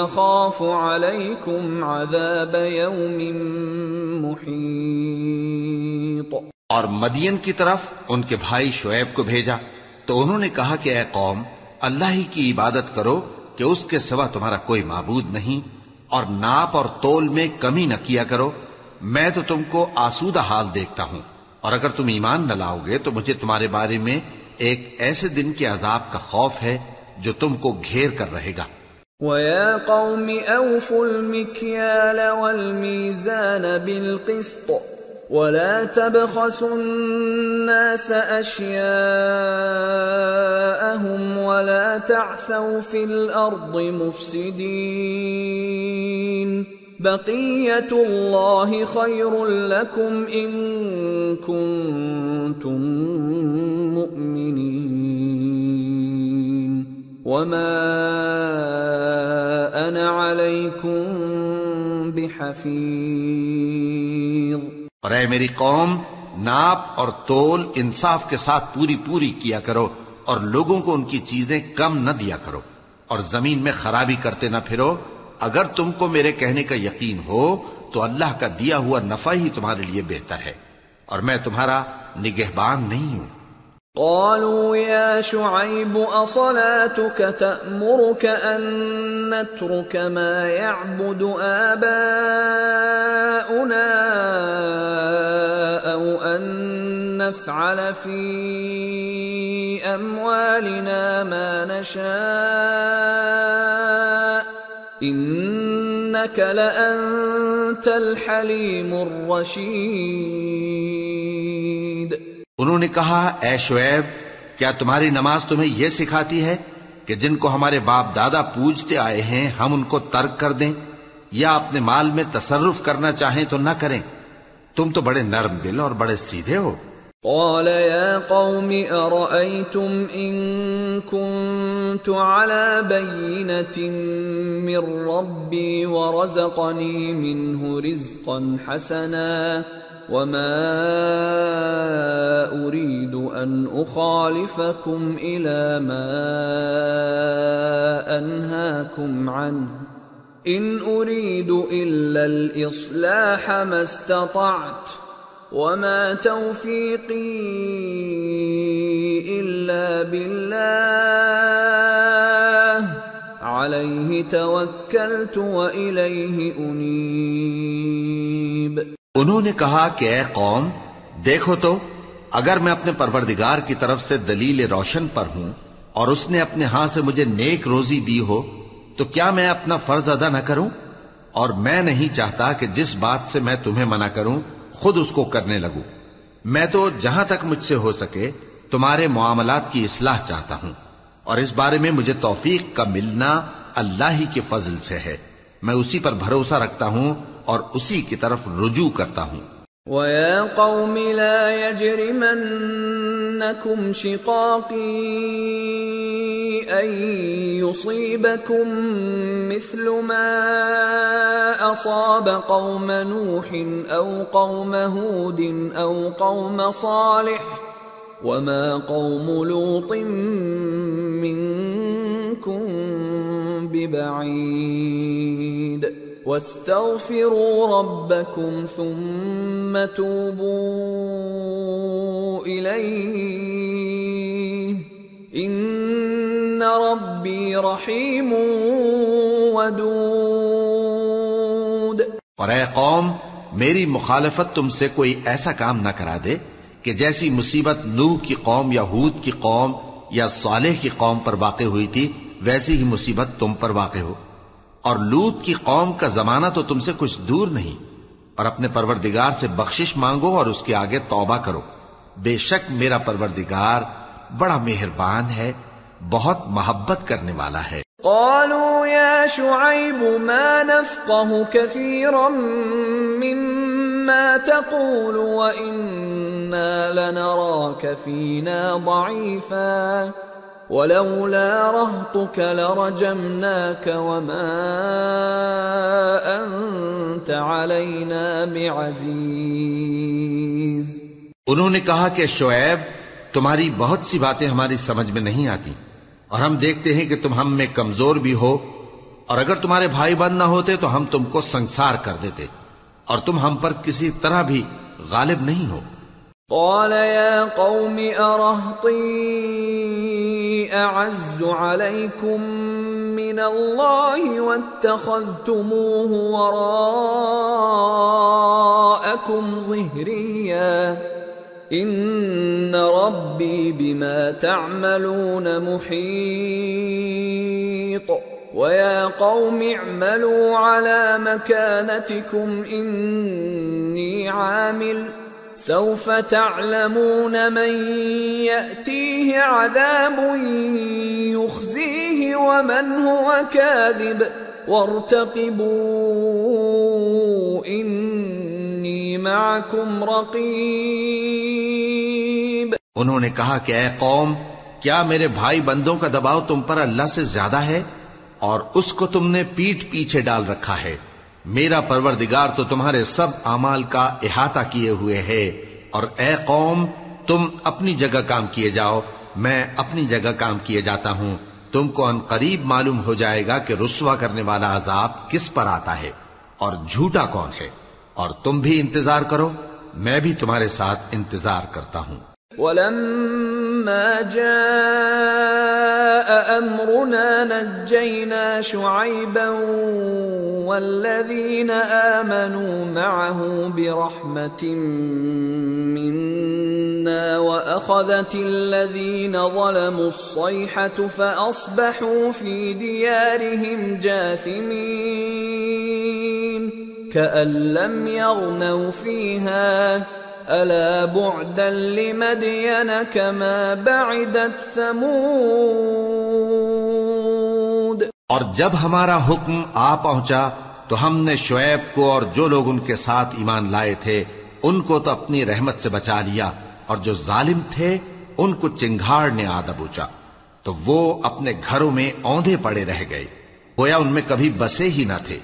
أَخَافُ عَلَيْكُمْ عَذَابَ يَوْمٍ مُحِيطٍ۔ اور مدین کی طرف ان کے بھائی شعیب کو بھیجا تو انہوں نے کہا کہ اے قوم، اللہ ہی کی عبادت کرو کہ اس کے سوا تمہارا کوئی معبود نہیں، اور ناپ اور تول میں کمی نہ کیا کرو، میں تو تم کو آسودہ حال دیکھتا ہوں، اور اگر تم ایمان نہ لاؤ گے تو مجھے تمہارے بارے میں ایک ایسے دن کے عذاب کا خوف ہے جو تم کو گھیر کر رہے گا۔ وَيَا قَوْمِ أَوْفُوا الْمِكْيَالَ وَالْمِيزَانَ بِالْقِسْطِ وَلَا تَبْخَسُوا النَّاسَ أَشْيَاءَهُمْ وَلَا تَعْثَوْا فِي الْأَرْضِ مُفْسِدِينَ بَقِيَّةُ اللَّهِ خَيْرٌ لَكُمْ إِن كُنتُم مُّؤْمِنِينَ وَمَا أَنَا عَلَيْكُمْ بِحَفِيظٍ۔ اور اے میری قوم، ناپ اور تول انصاف کے ساتھ پوری پوری کیا کرو، اور لوگوں کو ان کی چیزیں کم نہ دیا کرو، اور زمین میں خرابی کرتے نہ پھرو۔ اگر تم کو میرے کہنے کا یقین ہو تو اللہ کا دیا ہوا نفع ہی تمہارے لیے بہتر ہے، اور میں تمہارا نگہبان نہیں ہوں۔ قالوا يا شعيب أصلاتك تأمرك أن نترك ما يعبد آباؤنا أو أن نفعل في أموالنا ما نشاء إنك لأنت الحليم الرشيد۔ انہوں نے کہا اے شعیب کیا تمہاری نماز تمہیں یہ سکھاتی ہے کہ جن کو ہمارے باپ دادا پوجتے آئے ہیں ہم ان کو ترک کر دیں یا اپنے مال میں تصرف کرنا چاہیں تو نہ کریں؟ تم تو بڑے نرم دل اور بڑے سیدھے ہو۔ قال يا قوم أرأيتم إن كنت على بينة من ربي ورزقني منه رزقا حسنا وما أريد أن أخالفكم إلى ما أنهاكم عنه إن أريد إلا الإصلاح ما استطعت وما توفيقي إلا بالله عليه توكلت وإليه أنيب۔ انہوں نے کہا کہ اے قوم دیکھو تو اگر میں اپنے پروردگار کی طرف سے دلیل روشن پر ہوں اور اس نے اپنے ہاں سے مجھے نیک روزی دی ہو تو کیا میں اپنا فرض ادا نہ کروں؟ اور میں نہیں چاہتا کہ جس بات سے میں تمہیں منع کروں خود اس کو کرنے لگوں۔ میں تو جہاں تک مجھ سے ہو سکے تمہارے معاملات کی اصلاح چاہتا ہوں، اور اس بارے میں مجھے توفیق کا ملنا اللہ ہی کے فضل سے ہے۔ میں اسی پر بھروسہ رکھتا ہوں اور اسی کی طرف رجوع کرتا ہوں۔ وَيَا قَوْمِ لَا يَجْرِمَنَّكُمْ شِقَاقِي أَن يُصِيبَكُم مِّثْلُ مَا أَصَابَ قَوْمَ نُوحٍ أَوْ قَوْمَ هُودٍ أَوْ قَوْمَ صَالِحٍ وَمَا قَوْمُ لُوطٍ مِّنكُم بِبَعِيدٍ وَاسْتَغْفِرُوا رَبَّكُمْ ثُمَّ تُوبُوا إِلَيْهِ إِنَّ رَبِّي رَحِيمٌ وَدُودٌ۔ اور اے قوم میری مخالفت تم سے کوئی ایسا کام نہ کرا دے کہ جیسی مصیبت نوح کی قوم یا ہود کی قوم یا صالح کی قوم پر واقع ہوئی تھی ویسی ہی مصیبت تم پر واقع ہو۔ اور لوط کی قوم کا زمانہ تو تم سے کچھ دور نہیں، اور اپنے پروردگار سے بخشش مانگو اور اس کے آگے توبہ کرو، بے شک میرا پروردگار بڑا مہربان ہے، بہت محبت کرنے والا ہے۔ قالوا يا شعيب ما نفقه كثيرا مما تقول وإنا لنراك فينا ضعيفا ولولا رهطك لرجمناك وما أنت علينا بعزيز۔ انہوں نے کہا کہ شعیب تمہاری بہت سی باتیں ہماری سمجھ میں نہیں آتی، اور ہم دیکھتے ہیں کہ تم ہم میں کمزور بھی ہو، اور اگر تمہارے بھائی بند نہ ہوتے تو ہم تم کو سنسار کر دیتے، اور تم ہم پر کسی طرح بھی غالب نہیں ہو۔ قال يا قوم أرهطي أعز عليكم من الله واتخذتموه وراءكم ظهريا إن ربي بما تعملون محيط ويا قوم اعملوا على مكانتكم إني عامل سوف تعلمون من يأتيه عذاب يخزيه ومن هو كاذب وارتقبوا إني معكم رقيب۔ انہوں نے کہا کہ اے قوم کیا میرے بھائی بندوں کا دباؤ تم پر اللہ سے زیادہ ہے اور اس کو تم نے پیٹھ پیچھے ڈال رکھا ہے؟ میرا پروردگار تو تمہارے سب اعمال کا احاطہ کیے ہوئے ہے، اور اے قوم تم اپنی جگہ کام کیے جاؤ، میں اپنی جگہ کام کیے جاتا ہوں، تم کو ان قریب معلوم ہو جائے گا کہ رسوا کرنے والا عذاب کس پر آتا ہے اور جھوٹا کون ہے، اور تم بھی انتظار کرو، میں بھی تمہارے ساتھ انتظار کرتا ہوں۔ وَلَمَّا جَاءَ أمرنا نجينا شعيبا والذين آمنوا معه برحمة منا وأخذت الذين ظلموا الصيحة فأصبحوا في ديارهم جاثمين كأن لم يغنوا فيها ألا بعدا لمدين كما بعدت ثمود. اور جب ہمارا حکم آ پہنچا تو ہم نے شعیب کو اور جو لوگ ان کے ساتھ ایمان لائے تھے ان کو تو اپنی رحمت سے بچا لیا، اور جو ظالم تھے ان کو چنگھاڑ نے آ دبوچا، تو وہ اپنے گھروں میں اوندھے پڑے رہ گئے، گویا ان میں کبھی بسے ہی نہ تھے.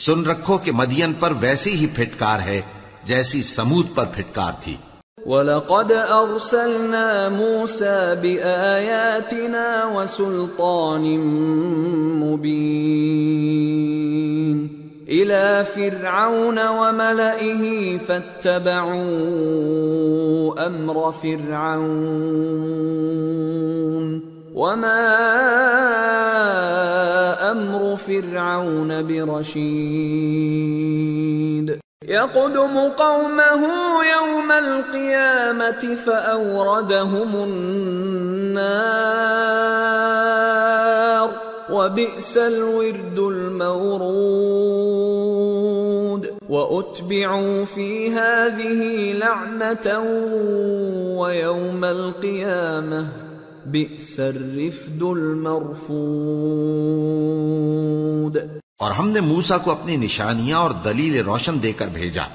سن رکھو کہ مدین پر ویسی ہی پھٹکار ہے جیسی سمود پر پھٹکار تھی. وَلَقَدْ أَرْسَلْنَا مُوسَى بِآيَاتِنَا وَسُلْطَانٍ مُبِينٍ إِلَى فِرْعَوْنَ وَمَلَئِهِ فَاتَّبَعُوا أَمْرَ فِرْعَوْنَ وَمَا أَمْرُ فِرْعَوْنَ بِرَشِيدٍ يَقْدُمُ قَوْمَهُ يَوْمَ الْقِيَامَةِ فَأَوْرَدَهُمُ النَّارَ وَبِئْسَ الْوِرْدُ الْمَوْرُودُ وَأُتْبِعُوا فِي هَذِهِ لَعْنَةً وَيَوْمَ الْقِيَامَةِ بِئْسَ الرِّفْدُ الْمَرْفُودُ. اور ہم نے موسیٰ کو اپنی نشانیاں اور دلیل روشن دے کر بھیجا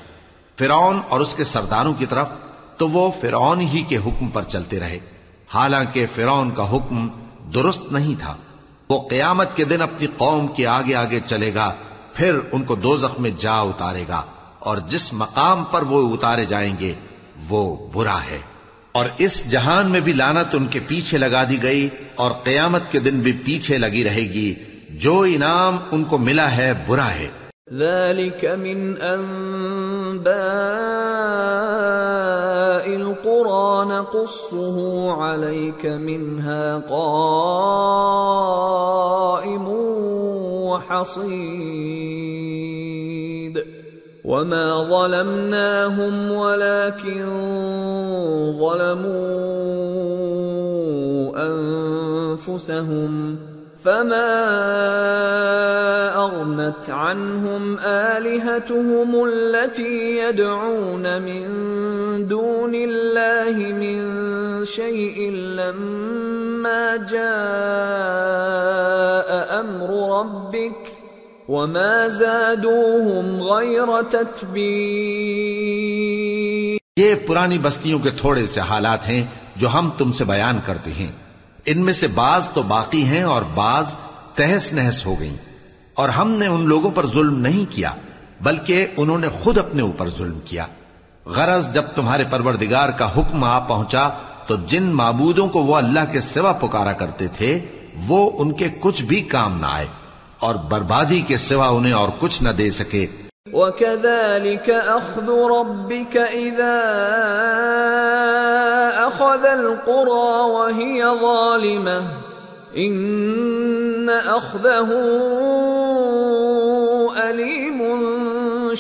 فرعون اور اس کے سرداروں کی طرف، تو وہ فرعون ہی کے حکم پر چلتے رہے، حالانکہ فرعون کا حکم درست نہیں تھا. وہ قیامت کے دن اپنی قوم کے آگے آگے چلے گا، پھر ان کو دوزخ میں جا اتارے گا، اور جس مقام پر وہ اتارے جائیں گے وہ برا ہے. اور اس جہان میں بھی لعنت ان کے پیچھے لگا دی گئی، اور قیامت کے دن بھی پیچھے لگی رہے گی. جو انعام ان کو ملا ہے برا ہے. ذلك من أنباء القرى نقصه عليك منها قائم وحصيد وما ظلمناهم ولكن ظلموا أنفسهم فما أغنت عنهم آلهتهم التي يدعون من دون الله من شيء لما جاء أمر ربك وما زادوهم غير تتبير. یہ پرانی بستیوں کے تھوڑے سے حالات ہیں جو ہم تم سے بیان کرتے ہیں. ان میں سے بعض تو باقی ہیں اور بعض تہس نہس ہو گئیں. اور ہم نے ان لوگوں پر ظلم نہیں کیا بلکہ انہوں نے خود اپنے اوپر ظلم کیا. غرض جب تمہارے پروردگار کا حکم آ پہنچا تو جن معبودوں کو وہ اللہ کے سوا پکارا کرتے تھے وہ ان کے کچھ بھی کام نہ آئے اور بربادی کے سوا انہیں اور کچھ نہ دے سکے. وَكَذَلِكَ أَخْذُ رَبِّكَ إِذَا أَخَذَ الْقُرَى وَهِيَ ظَالِمَةٌ إِنَّ أَخْذَهُ أَلِيمٌ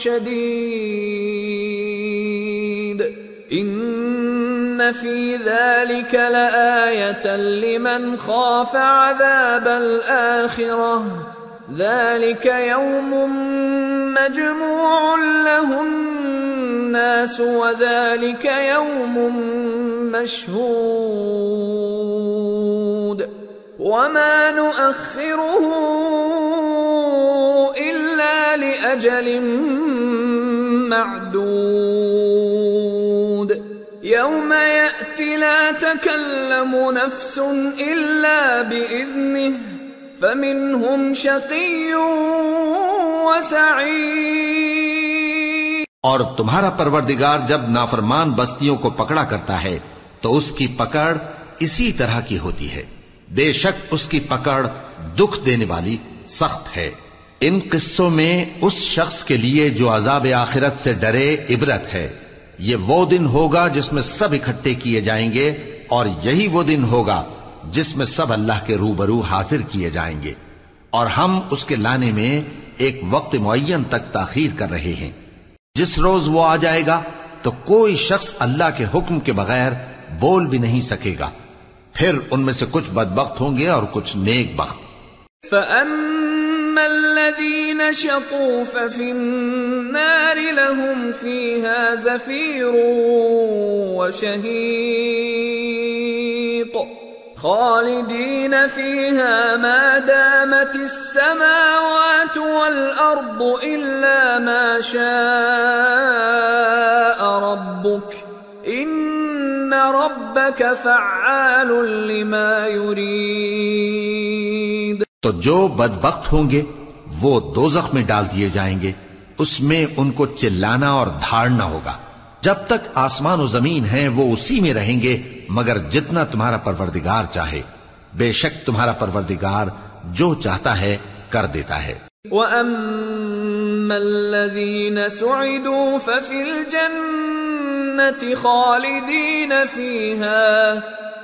شَدِيدٌ إِنَّ فِي ذَلِكَ لَآيَةً لِمَنْ خَافَ عَذَابَ الْآخِرَةِ ذَلِكَ يَوْمٌ مَجْمُوعٌ لَهُ النَّاسُ وَذَلِكَ يَوْمٌ مَشْهُودٌ وَمَا نُؤَخِّرُهُ إِلَّا لِأَجَلٍ مَّعْدُودٍ يَوْمَ يَأْتِ لَا تَكَلَّمُ نَفْسٌ إِلَّا بِإِذْنِهِ فَمِنْهُمْ شَقِيٌّ وَسَعِيدٌ. اور تمہارا پروردگار جب نافرمان بستیوں کو پکڑا کرتا ہے تو اس کی پکڑ اسی طرح کی ہوتی ہے. بے شک اس کی پکڑ دکھ دینے والی سخت ہے. ان قصوں میں اس شخص کے لیے جو عذاب آخرت سے ڈرے عبرت ہے. یہ وہ دن ہوگا جس میں سب اکٹھے کیے جائیں گے اور یہی وہ دن ہوگا جس میں سب اللہ کے روبرو حاضر کیے جائیں گے، اور ہم اس کے لانے میں ایک وقت معین تک تاخیر کر رہے ہیں۔ جس روز وہ آ جائے گا تو کوئی شخص اللہ کے حکم کے بغیر بول بھی نہیں سکے گا، پھر ان میں سے کچھ بدبخت ہوں گے اور کچھ نیک بخت۔ فَأَمَّا الَّذِينَ شَقُوا فَفِي النَّارِ لَهُمْ فِيهَا زَفِيرٌ وَشَهِيقٌ خَالِدِينَ فِيهَا مَا دَامَتِ السَّمَاوَاتُ وَالْأَرْضُ إِلَّا مَا شَاءَ رَبُّكَ إِنَّ رَبَّكَ فَعَّالٌ لِمَا يُرِيدُ۔ تو جو بدبخت ہوں گے وہ دوزخ میں ڈال دیے جائیں گے، اس میں ان کو چلانا اور دھاڑنا ہوگا۔ جب تک آسمان و زمین ہیں وہ اسی میں رہیں گے مگر جتنا تمہارا پروردگار چاہے، بے شک تمہارا پروردگار جو چاہتا ہے کر دیتا ہے۔ وَأَمَّا الَّذِينَ سُعِدُوا فَفِي الْجَنَّةِ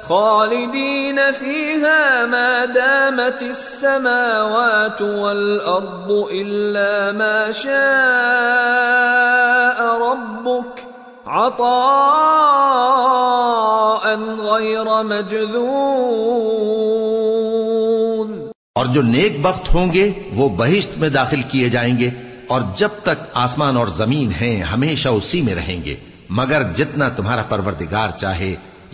خالدين فيها ما دامت السماوات والأرض إلا ما شاء ربك عطاء غير مجذوذ۔ اور جو نیک بخت ہوں گے وہ بہشت میں داخل کیے جائیں گے، اور جب تک آسمان اور زمین ہیں ہمیشہ اسی میں رہیں گے مگر جتنا تمہارا پروردگار چاہے۔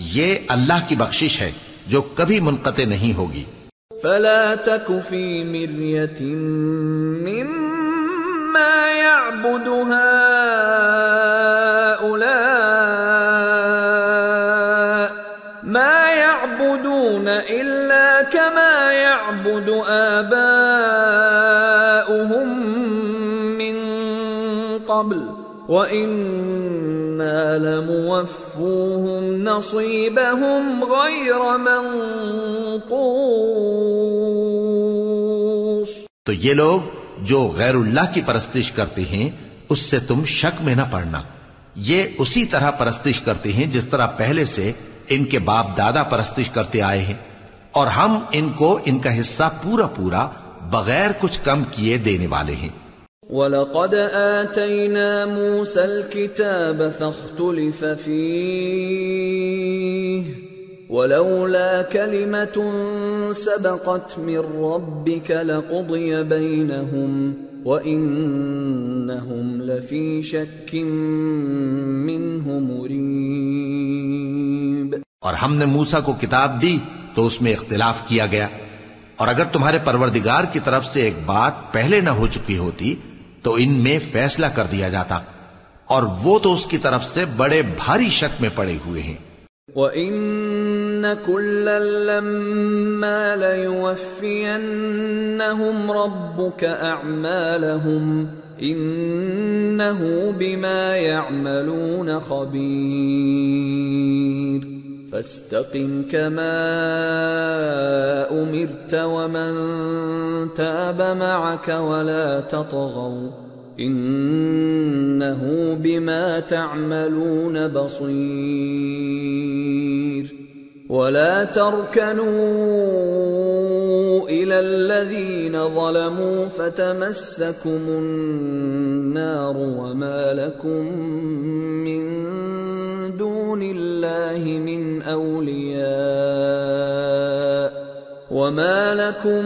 یہ اللہ کی بخشش ہے جو کبھی منقطع نہیں ہوگی۔ فلا تك في مرية مما يعبد هؤلاء ما يعبدون إلا كما يعبد آباؤهم من قبل وَإِنَّا لَمُوَفُّوهُمْ نَصِيبَهُمْ غَيْرَ مَنْقُوصٍ۔ تو یہ لوگ جو غیر اللہ کی پرستش کرتے ہیں اس سے تم شک میں نہ پڑنا، یہ اسی طرح پرستش کرتے ہیں جس طرح پہلے سے ان کے باپ دادا پرستش کرتے آئے ہیں، اور ہم ان کو ان کا حصہ پورا پورا بغیر کچھ کم کیے دینے والے ہیں۔ وَلَقَدْ آتَيْنَا مُوسَى الْكِتَابَ فَاخْتُلِفَ فِيهِ وَلَوْلَا كَلِمَةٌ سَبَقَتْ مِنْ رَبِّكَ لَقُضِيَ بَيْنَهُمْ وَإِنَّهُمْ لَفِي شَكٍّ مِّنْهُ مُرِيبٍ۔ اور ہم نے موسیٰ کو کتاب دی تو اس میں اختلاف کیا گیا، اور اگر تمہارے پروردگار کی طرف سے ایک بات پہلے نہ ہو چکی ہوتی تو ان میں فیصلہ کر دیا جاتا، اور وہ تو اس کی طرف سے بڑے بھاری شک میں پڑے ہوئے ہیں۔ وَإِنَّ كُلًّا لَمَّا لَيُوَفِّيَنَّهُمْ رَبُّكَ أَعْمَالَهُمْ إِنَّهُ بِمَا يَعْمَلُونَ خَبِيرٌ فَاسْتَقِمْ كَمَا أُمِرْتَ وَمَنْ تَابَ مَعَكَ وَلَا تَطْغَوْا إِنَّهُ بِمَا تَعْمَلُونَ بَصِيرٌ وَلَا تَرْكَنُوا إِلَى الَّذِينَ ظَلَمُوا فَتَمَسَّكُمُ النَّارُ وَمَا لَكُمْ مِنْ دون الله من أولياء وما لكم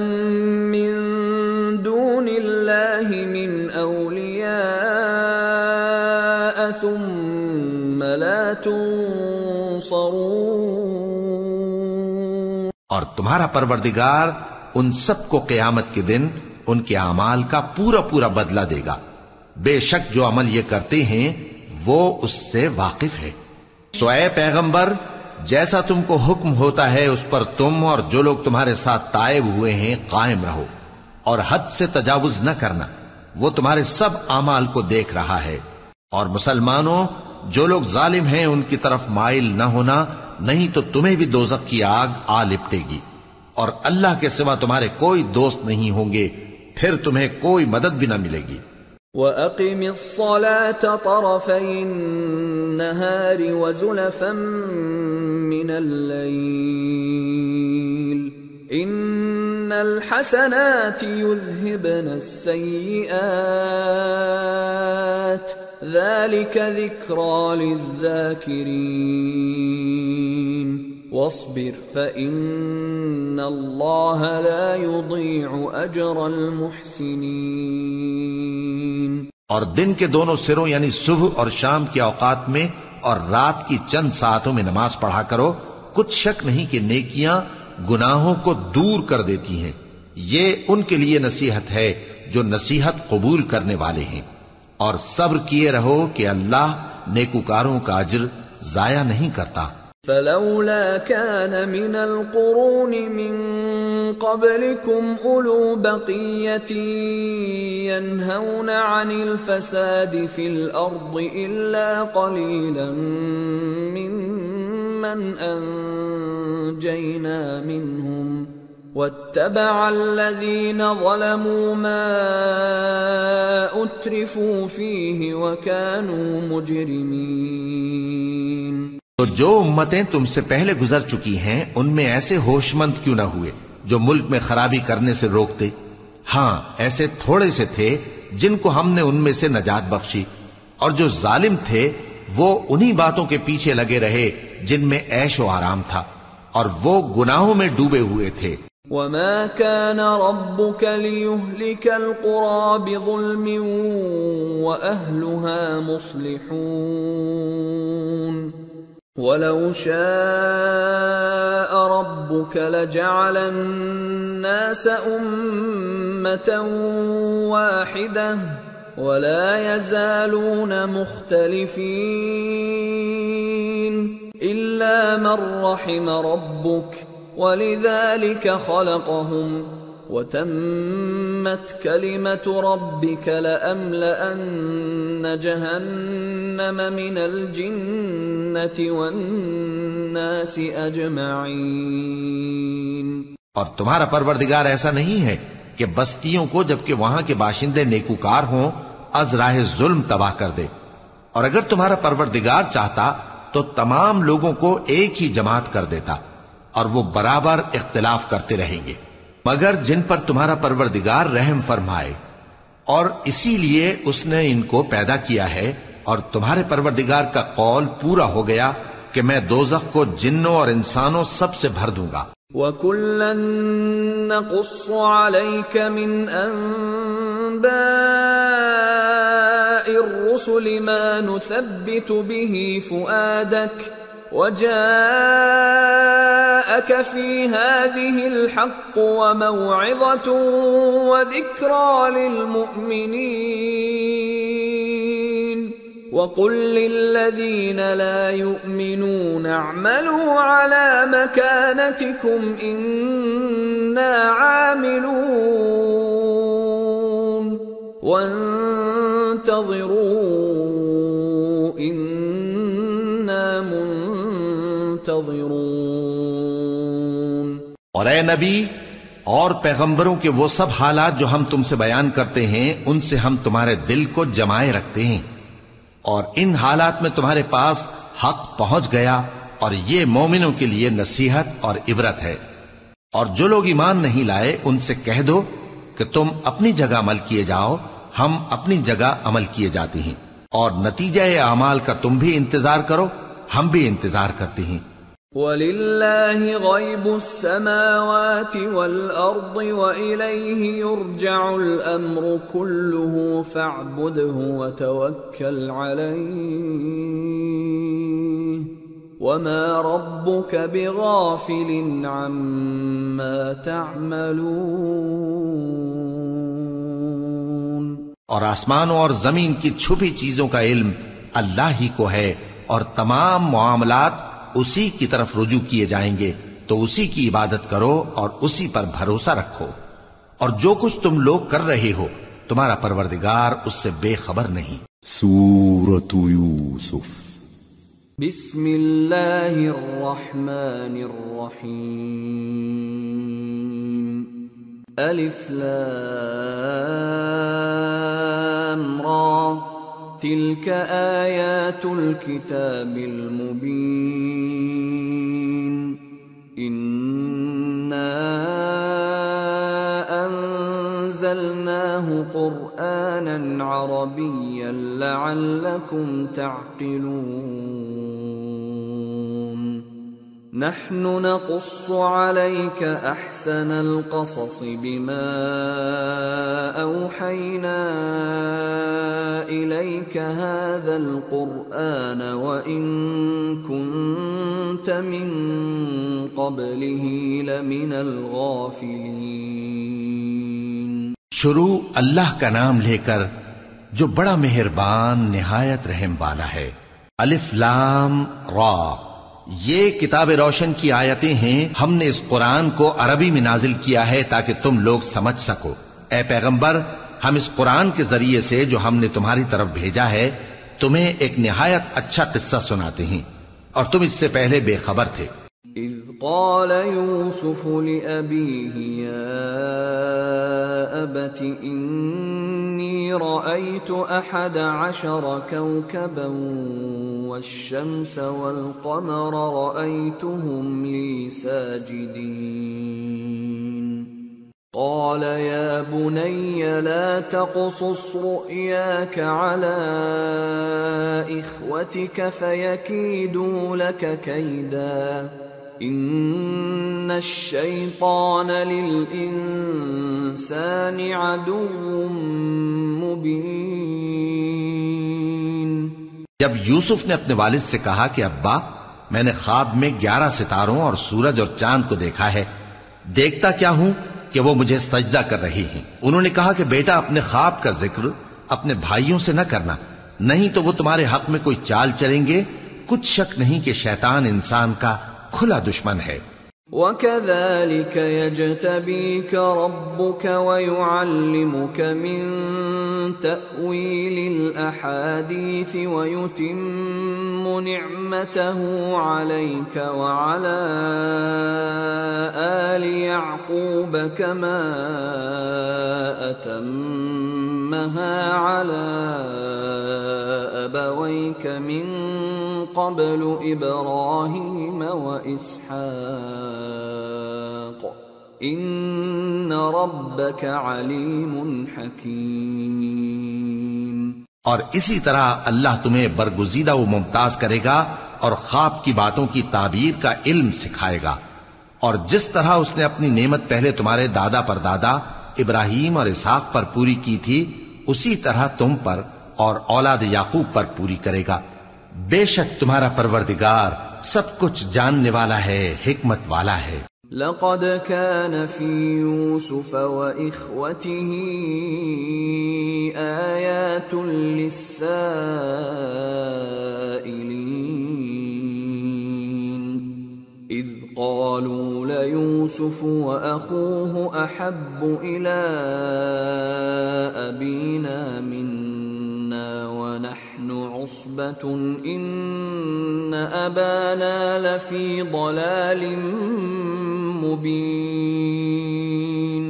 من دون الله من أولياء ثم لا تنصرون۔ اور تمہارا پروردگار ان سب کو قیامت کے دن ان کے اعمال کا پورا پورا بدلہ دے گا، بے شک جو عمل یہ کرتے ہیں وہ اس سے واقف ہے۔ سو اے پیغمبر، جیسا تم کو حکم ہوتا ہے اس پر تم اور جو لوگ تمہارے ساتھ تائب ہوئے ہیں قائم رہو، اور حد سے تجاوز نہ کرنا، وہ تمہارے سب اعمال کو دیکھ رہا ہے۔ اور مسلمانوں، جو لوگ ظالم ہیں ان کی طرف مائل نہ ہونا، نہیں تو تمہیں بھی دوزخ کی آگ آ لپٹے گی، اور اللہ کے سوا تمہارے کوئی دوست نہیں ہوں گے، پھر تمہیں کوئی مدد بھی نہ ملے گی۔ وَأَقِمِ الصَّلَاةَ طَرَفَيِ النَّهَارِ وَزُلَفًا مِّنَ اللَّيْلِ ان الحسنات يذهبن السيئات ذلك ذكرى للذاكرين واصبر فإن الله لا يضيع أجر المحسنين۔ اور دن کے دونوں سروں یعنی صبح اور شام کے اوقات میں اور رات کی چند ساعتوں میں نماز پڑھا کرو، کچھ شک نہیں کہ نیکیاں گناہوں کو دور کر دیتی ہیں۔ یہ ان کے لیے نصیحت ہے جو نصیحت قبول کرنے والے ہیں، اور صبر کیے رہو کہ اللہ نیکوکاروں کا اجر ضائع نہیں کرتا۔ فلولا كان من القرون من قبلكم أولو بقية ينهون عن الفساد في الأرض إلا قليلا ممن أنجينا منهم واتبع الذين ظلموا ما أترفوا فيه وكانوا مجرمين۔ تو جو امتیں تم سے پہلے گزر چکی ہیں ان میں ایسے ہوش مند کیوں نہ ہوئے جو ملک میں خرابی کرنے سے روکتے؟ ہاں ایسے تھوڑے سے تھے جن کو ہم نے ان میں سے نجات بخشی، اور جو ظالم تھے وہ انہی باتوں کے پیچھے لگے رہے جن میں عیش و آرام تھا، اور وہ گناہوں میں ڈوبے ہوئے تھے۔ وَمَا كَانَ رَبُّكَ لِيُهْلِكَ الْقُرَى بِظُلْمٍ وَأَهْلُهَا مُصْلِحُونَ وَلَوْ شَاءَ رَبُّكَ لَجَعَلَ النَّاسَ أُمَّةً وَاحِدَةً وَلَا يَزَالُونَ مُخْتَلِفِينَ إِلَّا مَنْ رَحِمَ رَبُّكَ وَلِذَلِكَ خَلَقَهُمْ وَتَمَّتْ كَلِمَةُ رَبِّكَ لَأَمْلَأَنَّ جَهَنَّمَ مِنَ الْجِنَّةِ وَالنَّاسِ أَجْمَعِينَ۔ اور تمہارا پروردگار ایسا نہیں ہے کہ بستیوں کو جبکہ وہاں کے باشندے نیکوکار ہوں از راہ ظلم تباہ کر دے، اور اگر تمہارا پروردگار چاہتا تو تمام لوگوں کو ایک ہی جماعت کر دیتا، اور وہ برابر اختلاف کرتے رہیں گے، مگر جن پر تمہارا پروردگار رحم فرمائے، اور اسی لیے اس نے ان کو پیدا کیا ہے۔ اور تمہارے پروردگار کا قول پورا ہو گیا کہ میں دوزخ کو جنوں اور انسانوں سب سے بھر دوں گا۔ وَكُلًّا نَّقُصُّ عَلَيْكَ مِنْ أَنبَاءِ الرُّسُلِ مَا نُثَبِّتُ بِهِ فُؤَادَكَ وَجَاءَكَ فِي هَذِهِ الْحَقُّ وَمَوْعِظَةٌ وَذِكْرَى لِلْمُؤْمِنِينَ وَقُلْ لِلَّذِينَ لَا يُؤْمِنُونَ اعْمَلُوا عَلَى مَكَانَتِكُمْ إِنَّا عَامِلُونَ وَانتَظِرُوا إِنَّا منتظرون۔ اور اے نبی اور پیغمبروں کے وہ سب حالات جو ہم تم سے بیان کرتے ہیں ان سے ہم تمہارے دل کو جمائے رکھتے ہیں، اور ان حالات میں تمہارے پاس حق پہنچ گیا، اور یہ مومنوں کے لیے نصیحت اور عبرت ہے۔ اور جو لوگ ایمان نہیں لائے ان سے کہہ دو کہ تم اپنی جگہ عمل کیے جاؤ، ہم اپنی جگہ عمل کیے جاتے ہیں، اور نتیجہ اعمال کا تم بھی انتظار کرو، ہم بھی انتظار کرتے ہیں۔ وَلِلَّهِ غَيْبُ السَّمَاوَاتِ وَالْأَرْضِ وَإِلَيْهِ يُرْجَعُ الْأَمْرُ كُلُّهُ فَاعْبُدْهُ وَتَوَكَّلْ عَلَيْهِ وَمَا رَبُّكَ بِغَافِلٍ عَمَّا تَعْمَلُونَ۔ اور آسمانوں اور زمین کی چھپی چیزوں کا علم اللہ ہی کو ہے، اور تمام معاملات اسی کی طرف رجوع کیے جائیں گے، تو اسی کی عبادت کرو اور اسی پر بھروسہ رکھو، اور جو کچھ تم لوگ کر رہے ہو تمہارا پروردگار اس سے بے خبر نہیں۔ سورة یوسف بسم اللہ الرحمن الرحیم الف لام را تلك آیات الكتاب المبین انا فصلناه قرآنا عربيا لعلكم تعقلون نحن نقص عليك أحسن القصص بما أوحينا إليك هذا القرآن وإن كنت من قبله لمن الغافلين. شروع اللہ کا نام لے کر جو بڑا مہربان نہایت رحم والا ہے. الف لام را، یہ کتاب روشن کی آیتیں ہیں. ہم نے اس قرآن کو عربی میں نازل کیا ہے تاکہ تم لوگ سمجھ سکو. اے پیغمبر، ہم اس قرآن کے ذریعے سے جو ہم نے تمہاری طرف بھیجا ہے تمہیں ایک نہایت اچھا قصہ سناتے ہیں اور تم اس سے پہلے بے خبر تھے. اذ قال يوسف لأبيه يا أبت إني رأيت 11 كوكبا والشمس والقمر رأيتهم لي ساجدين قال يا بني لا تقصص رؤياك على إخوتك فيكيدوا لك كيدا إن الشيطان للإنسان عدو مبين. جب یوسف نے اپنے والد سے کہا کہ ابا، میں نے خواب میں 11 ستاروں اور سورج اور چاند کو دیکھا ہے، دیکھتا کیا ہوں کہ وہ مجھے سجدہ کر رہی ہیں. انہوں نے کہا کہ بیٹا، اپنے خواب کا ذکر اپنے بھائیوں سے نہ کرنا، نہیں تو وہ تمہارے حق میں کوئی چال چلیں گے. کچھ شک نہیں کہ شیطان انسان کا کھلا دشمن ہے. وَكَذَلِكَ يَجْتَبِيكَ رَبُّكَ وَيُعَلِّمُكَ مِن تَأْوِيلِ الْأَحَادِيثِ وَيُتِمُّ نِعْمَتَهُ عَلَيْكَ وَعَلَى آلِ يَعْقُوبَ كَمَا أَتَمَّهَا عَلَى أَبَوَيْكَ مِن قَبْلُ إِبْرَاهِيمَ وَإِسْحَاقَ إِنَّ رَبَّكَ عَلِيمٌ حَكِيمٌ. اور اسی طرح اللہ تمہیں برگزیدہ و ممتاز کرے گا اور خواب کی باتوں کی تعبیر کا علم سکھائے گا. اور جس طرح اس نے اپنی نعمت پہلے تمہارے دادا پر دادا ابراہیم اور اسحاق پر پوری کی تھی، اسی طرح تم پر اور اولاد یعقوب پر پوری کرے گا. بے شک تمہارا پروردگار سب کچھ جاننے والا ہے، حکمت والا ہے. لقد كان في يوسف وإخوته آيات للسائلين إذ قالوا ليوسف وأخوه أحب إلى أبينا منا ونحن عصبة إن أبانا لفي ضلال مبين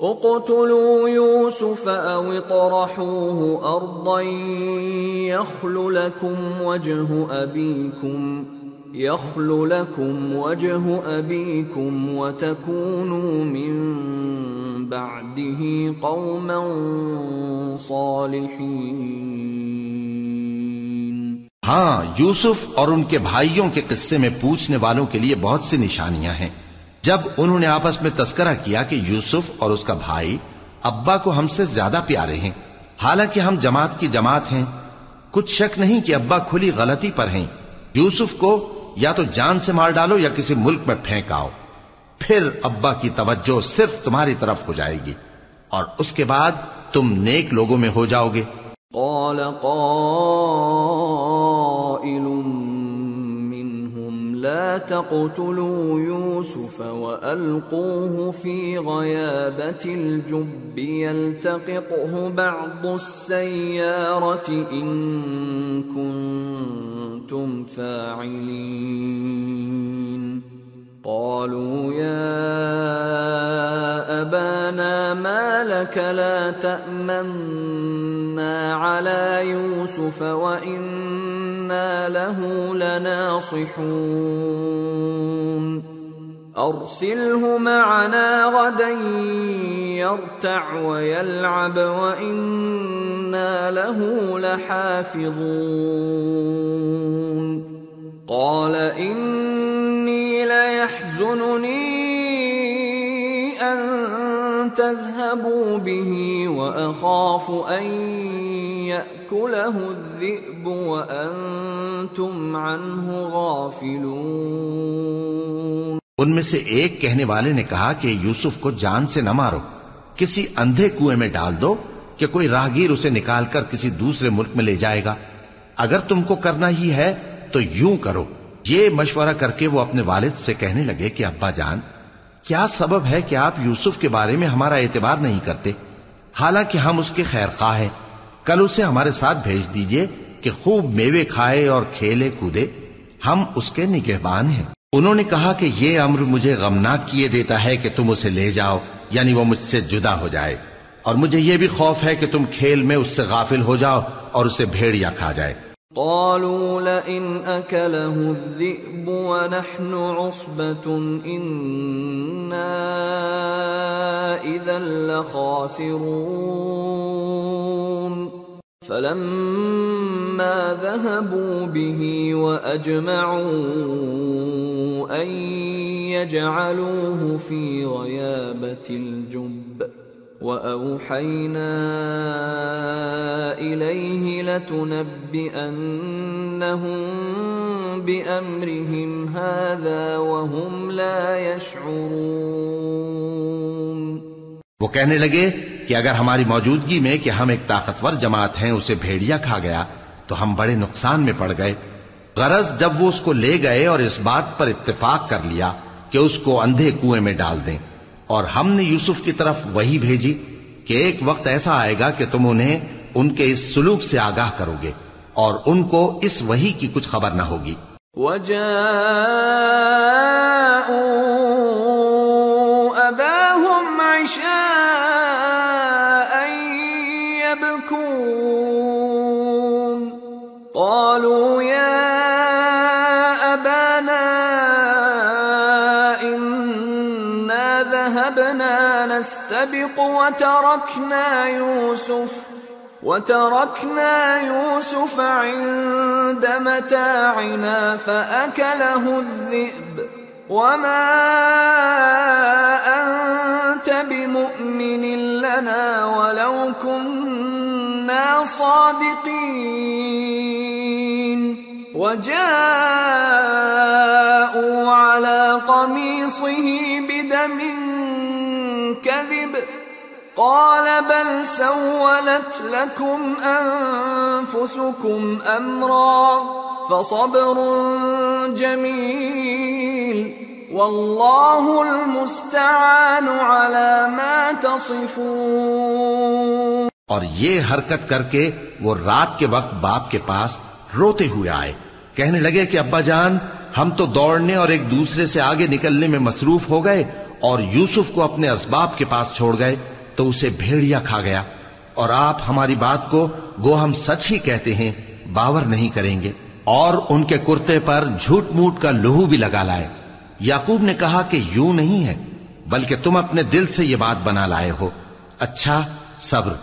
اقتلوا يوسف أو اطرحوه أرضا يخل لكم وجه أبيكم وتكونوا من بعده قوما صالحين. ہاں، یوسف اور ان کے بھائیوں کے قصے میں پوچھنے والوں کے لیے بہت سی نشانیاں ہیں. جب انہوں نے آپس میں تذکرہ کیا کہ یوسف اور اس کا بھائی ابا کو ہم سے زیادہ پیارے ہیں، حالانکہ ہم جماعت کی جماعت ہیں، کچھ شک نہیں کہ ابا کھلی غلطی پر ہیں. یوسف کو یا تو جان سے مار ڈالو یا کسی ملک میں پھینک آؤ، پھر ابا کی توجہ صرف تمہاری طرف ہو جائے گی اور اس کے بعد تم نیک لوگوں میں ہو جاؤ گے. قال قائل منهم لا تقتلوا يوسف وألقوه في غيابة الجب يلتقطه بعض السيارة إن كنتم فاعلين. قالوا يا أبانا ما لك لا تأمنا على يوسف وإنا له لناصحون. أرسله معنا غدا يرتع ويلعب وإنا له لحافظون قال إني ليحزنني أن تذهبوا به وأخاف أن يأكله الذئب وأنتم عنه غافلون۔ ان میں سے ایک کہنے والے نے کہا کہ یوسف کو جان سے نہ مارو، کسی اندھے کنویں میں ڈال دو کہ کوئی راہگیر اسے نکال کر کسی دوسرے ملک میں لے جائے گا۔ اگر تم کو کرنا ہی ہے تو یوں کرو۔ یہ مشورہ کر کے وہ اپنے والد سے کہنے لگے کہ ابا جان، کیا سبب ہے کہ آپ یوسف کے بارے میں ہمارا اعتبار نہیں کرتے؟ حالانکہ ہم اس کے خیر خواہ ہیں۔ کل اسے ہمارے ساتھ بھیج دیجئے کہ خوب میوے کھائے اور کھیلے کودے، ہم اس کے نگہبان ہیں۔ انہوں نے کہا کہ یہ امر مجھے غمناک کیے دیتا ہے کہ تم اسے لے جاؤ، یعنی وہ مجھ سے جدا ہو جائے، اور مجھے یہ بھی خوف ہے کہ تم کھیل میں اس سے غافل ہو جاؤ اور اسے بھیڑیا کھا جائے۔ قالوا لئن أكله الذئب ونحن عصبة إنا إذا لخاسرون فلما ذهبوا به وأجمعوا أن يجعلوه في غيابة الجب وأوحينا إليه لتنبئنهم بأمرهم هذا وهم لا يشعرون۔ وہ کہنے لگے کہ اگر ہماری موجودگی میں کہ ہم ایک طاقتور جماعت ہیں اسے بھیڑیا کھا گیا تو ہم بڑے نقصان میں پڑ گئے۔ غرض جب وہ اس کو لے گئے اور اس بات پر اتفاق کر لیا کہ اس کو اندھے کنویں میں ڈال دیں، اور ہم نے یوسف کی طرف وحی بھیجی کہ ایک وقت ایسا آئے گا کہ تم انہیں ان کے اس سلوک سے آگاہ کرو گے اور ان کو اس وحی کی کچھ خبر نہ ہوگی۔ وَجَاءُوا أَبَاهُمْ عِشَاءً يَبْكُونَ قَالُوا يَا أَبَانَا إِنَّا ذَهَبْنَا نَسْتَبِقُ وتركنا يوسف عند متاعنا فأكله الذئب وما أنت بمؤمن لنا ولو كنا صادقين وجاءوا على قميصه بدم كذب قال بل سولت لكم أنفسكم أمرا فصبر جميل والله المستعان على ما تصفون۔ اور یہ حرکت کر کے وہ رات کے وقت باپ کے پاس روتے ہوئے آئے، کہنے لگے کہ ابا جان، ہم تو دوڑنے اور ایک دوسرے سے آگے نکلنے میں مصروف ہو گئے اور یوسف کو اپنے اسباب کے پاس چھوڑ گئے تو اسے بھیڑیا کھا گیا، اور آپ ہماری بات کو گو ہم سچ ہی کہتے ہیں باور نہیں کریں گے، اور ان کے کرتے پر جھوٹ موٹ کا لہو بھی لگا لائے۔ یعقوب نے کہا کہ یوں نہیں ہے، بلکہ تم اپنے دل سے یہ بات بنا لائے ہو۔ اچھا صبر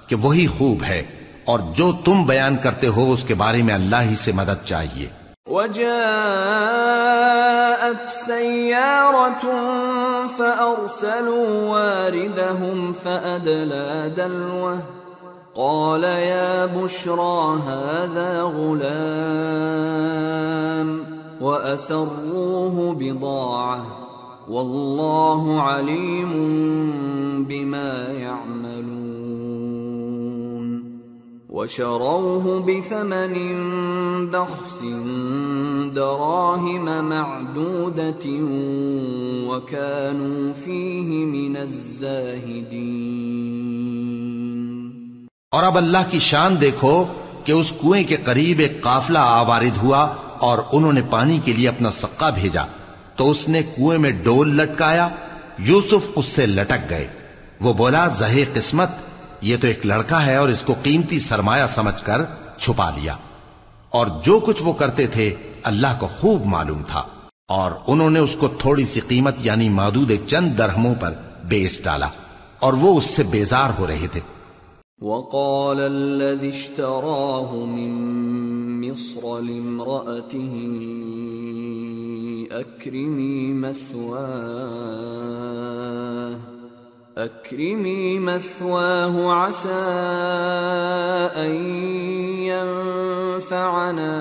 کہ وہی خوب ہے، اور جو تم بیان کرتے ہو اس کے بارے میں اللہ ہی سے مدد چاہیے۔ وجاءت سيارة فأرسلوا واردهم فأدلى دلوه قال يا بشرى هذا غلام وأسروه بضاعة والله عليم بما يعملون وشروه بثمن بخس دراهم معدودة وكانوا فيه من الزاهدين۔ اور اب اللہ کی شان دیکھو کہ اس کنویں کے قریب ایک قافلہ آوارد ہوا اور انہوں نے پانی کے لیے اپنا سقا بھیجا تو اس نے کنویں میں ڈول لٹکایا، یوسف اس سے لٹک گئے۔ وہ بولا زہے قسمت، یہ تو ایک لڑکا ہے، اور اس کو قیمتی سرمایہ سمجھ کر چھپا لیا، اور جو کچھ وہ کرتے تھے اللہ کو خوب معلوم تھا۔ اور انہوں نے اس کو تھوڑی سی قیمت یعنی معدود چند درہموں پر بیچ ڈالا اور وہ اس سے بیزار ہو رہے تھے. وقال الذي اشتراه من مصر لامرأته أكرمي مثواه عسى أن ينفعنا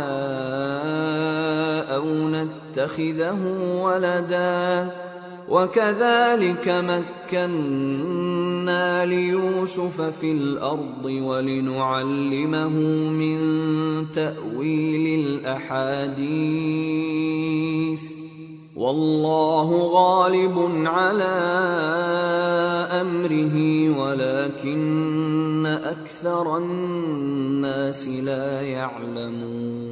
أو نتخذه ولدا وكذلك مكنا ليوسف في الأرض ولنعلمه من تأويل الأحاديث والله غالب على أمره ولكن أكثر الناس لا يعلمون.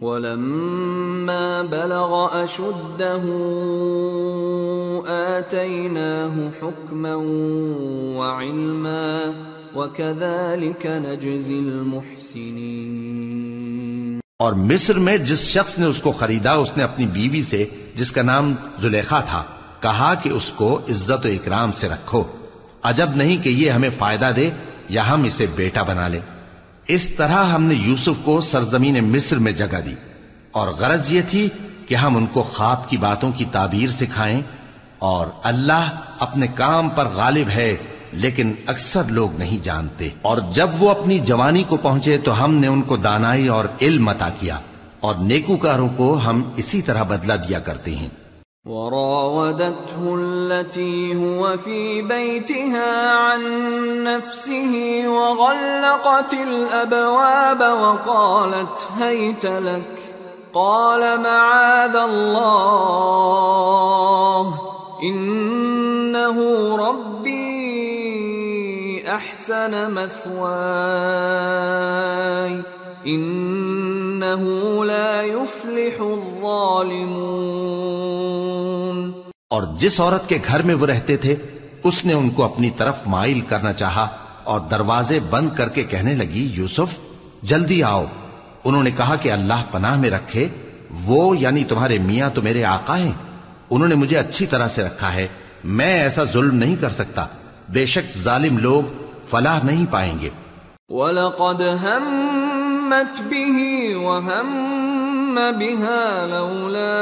ولما بلغ أشده آتيناه حكما وعلما وكذلك نجزي المحسنين. اور مصر میں جس شخص نے اس کو خریدا اس نے اپنی بیوی سے جس کا نام زلیخا تھا کہا کہ اس کو عزت و اکرام سے رکھو، عجب نہیں کہ یہ ہمیں فائدہ دے یا ہم اسے بیٹا بنا لیں. اس طرح ہم نے یوسف کو سرزمین مصر میں جگہ دی اور غرض یہ تھی کہ ہم ان کو خواب کی باتوں کی تعبیر سکھائیں، اور اللہ اپنے کام پر غالب ہے لیکن اکثر لوگ نہیں جانتے. اور جب وہ اپنی جوانی کو پہنچے تو ہم نے ان کو دانائی اور علم عطا کیا، اور نیکوکاروں کو ہم اسی طرح بدلہ دیا کرتے ہیں. وراودته التي هو في بيتها عن نفسه وغلقت الأبواب وقالت هيت لك قال معاذ الله إنه ربي أحسن مثواي إنه لا يفلح الظالمون. اور جس عورت کے گھر میں وہ رہتے تھے اس نے ان کو اپنی طرف مائل کرنا چاہا اور دروازے بند کر کے کہنے لگی یوسف جلدی آؤ. انہوں نے کہا کہ اللہ پناہ میں رکھے، وہ یعنی تمہارے میاں تو میرے آقا ہیں، انہوں نے مجھے اچھی طرح سے رکھا ہے، میں ایسا ظلم نہیں کر سکتا، بے شک ظالم لوگ فلاح نہیں پائیں گے. وَلَقَدْ هَمَّتْ بِهِ وَهَمَّ بِهَا لَوْلَا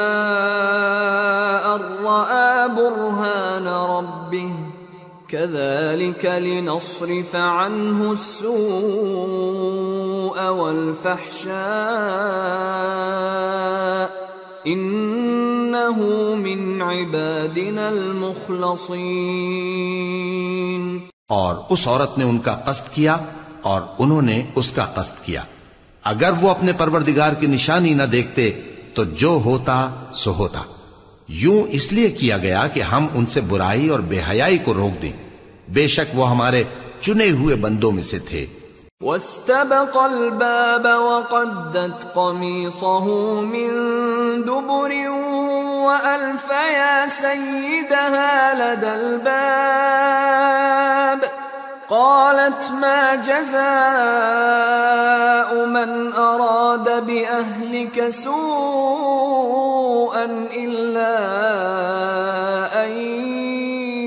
أَن رَّأَىٰ بُرْهَانَ رَبِّهِ كَذَٰلِكَ لِنَصْرِفَ عَنْهُ السُّوءَ وَالْفَحْشَاءَ إِنَّهُ مِنْ عِبَادِنَا الْمُخْلَصِينَ. اور اس عورت نے ان کا قصد کیا اور انہوں نے اس کا قصد کیا. اگر وہ اپنے پروردگار کی نشانی نہ دیکھتے تو جو ہوتا سو ہوتا. یوں اس لیے کیا گیا کہ ہم ان سے برائی اور بے حیائی کو روک دیں، بے شک وہ ہمارے چنے ہوئے بندوں میں سے تھے. واستبق الباب وقدت قميصه من دبر وألف يا سيدها لدى الباب قالت ما جزاء من أراد بأهلك سوءا إلا أن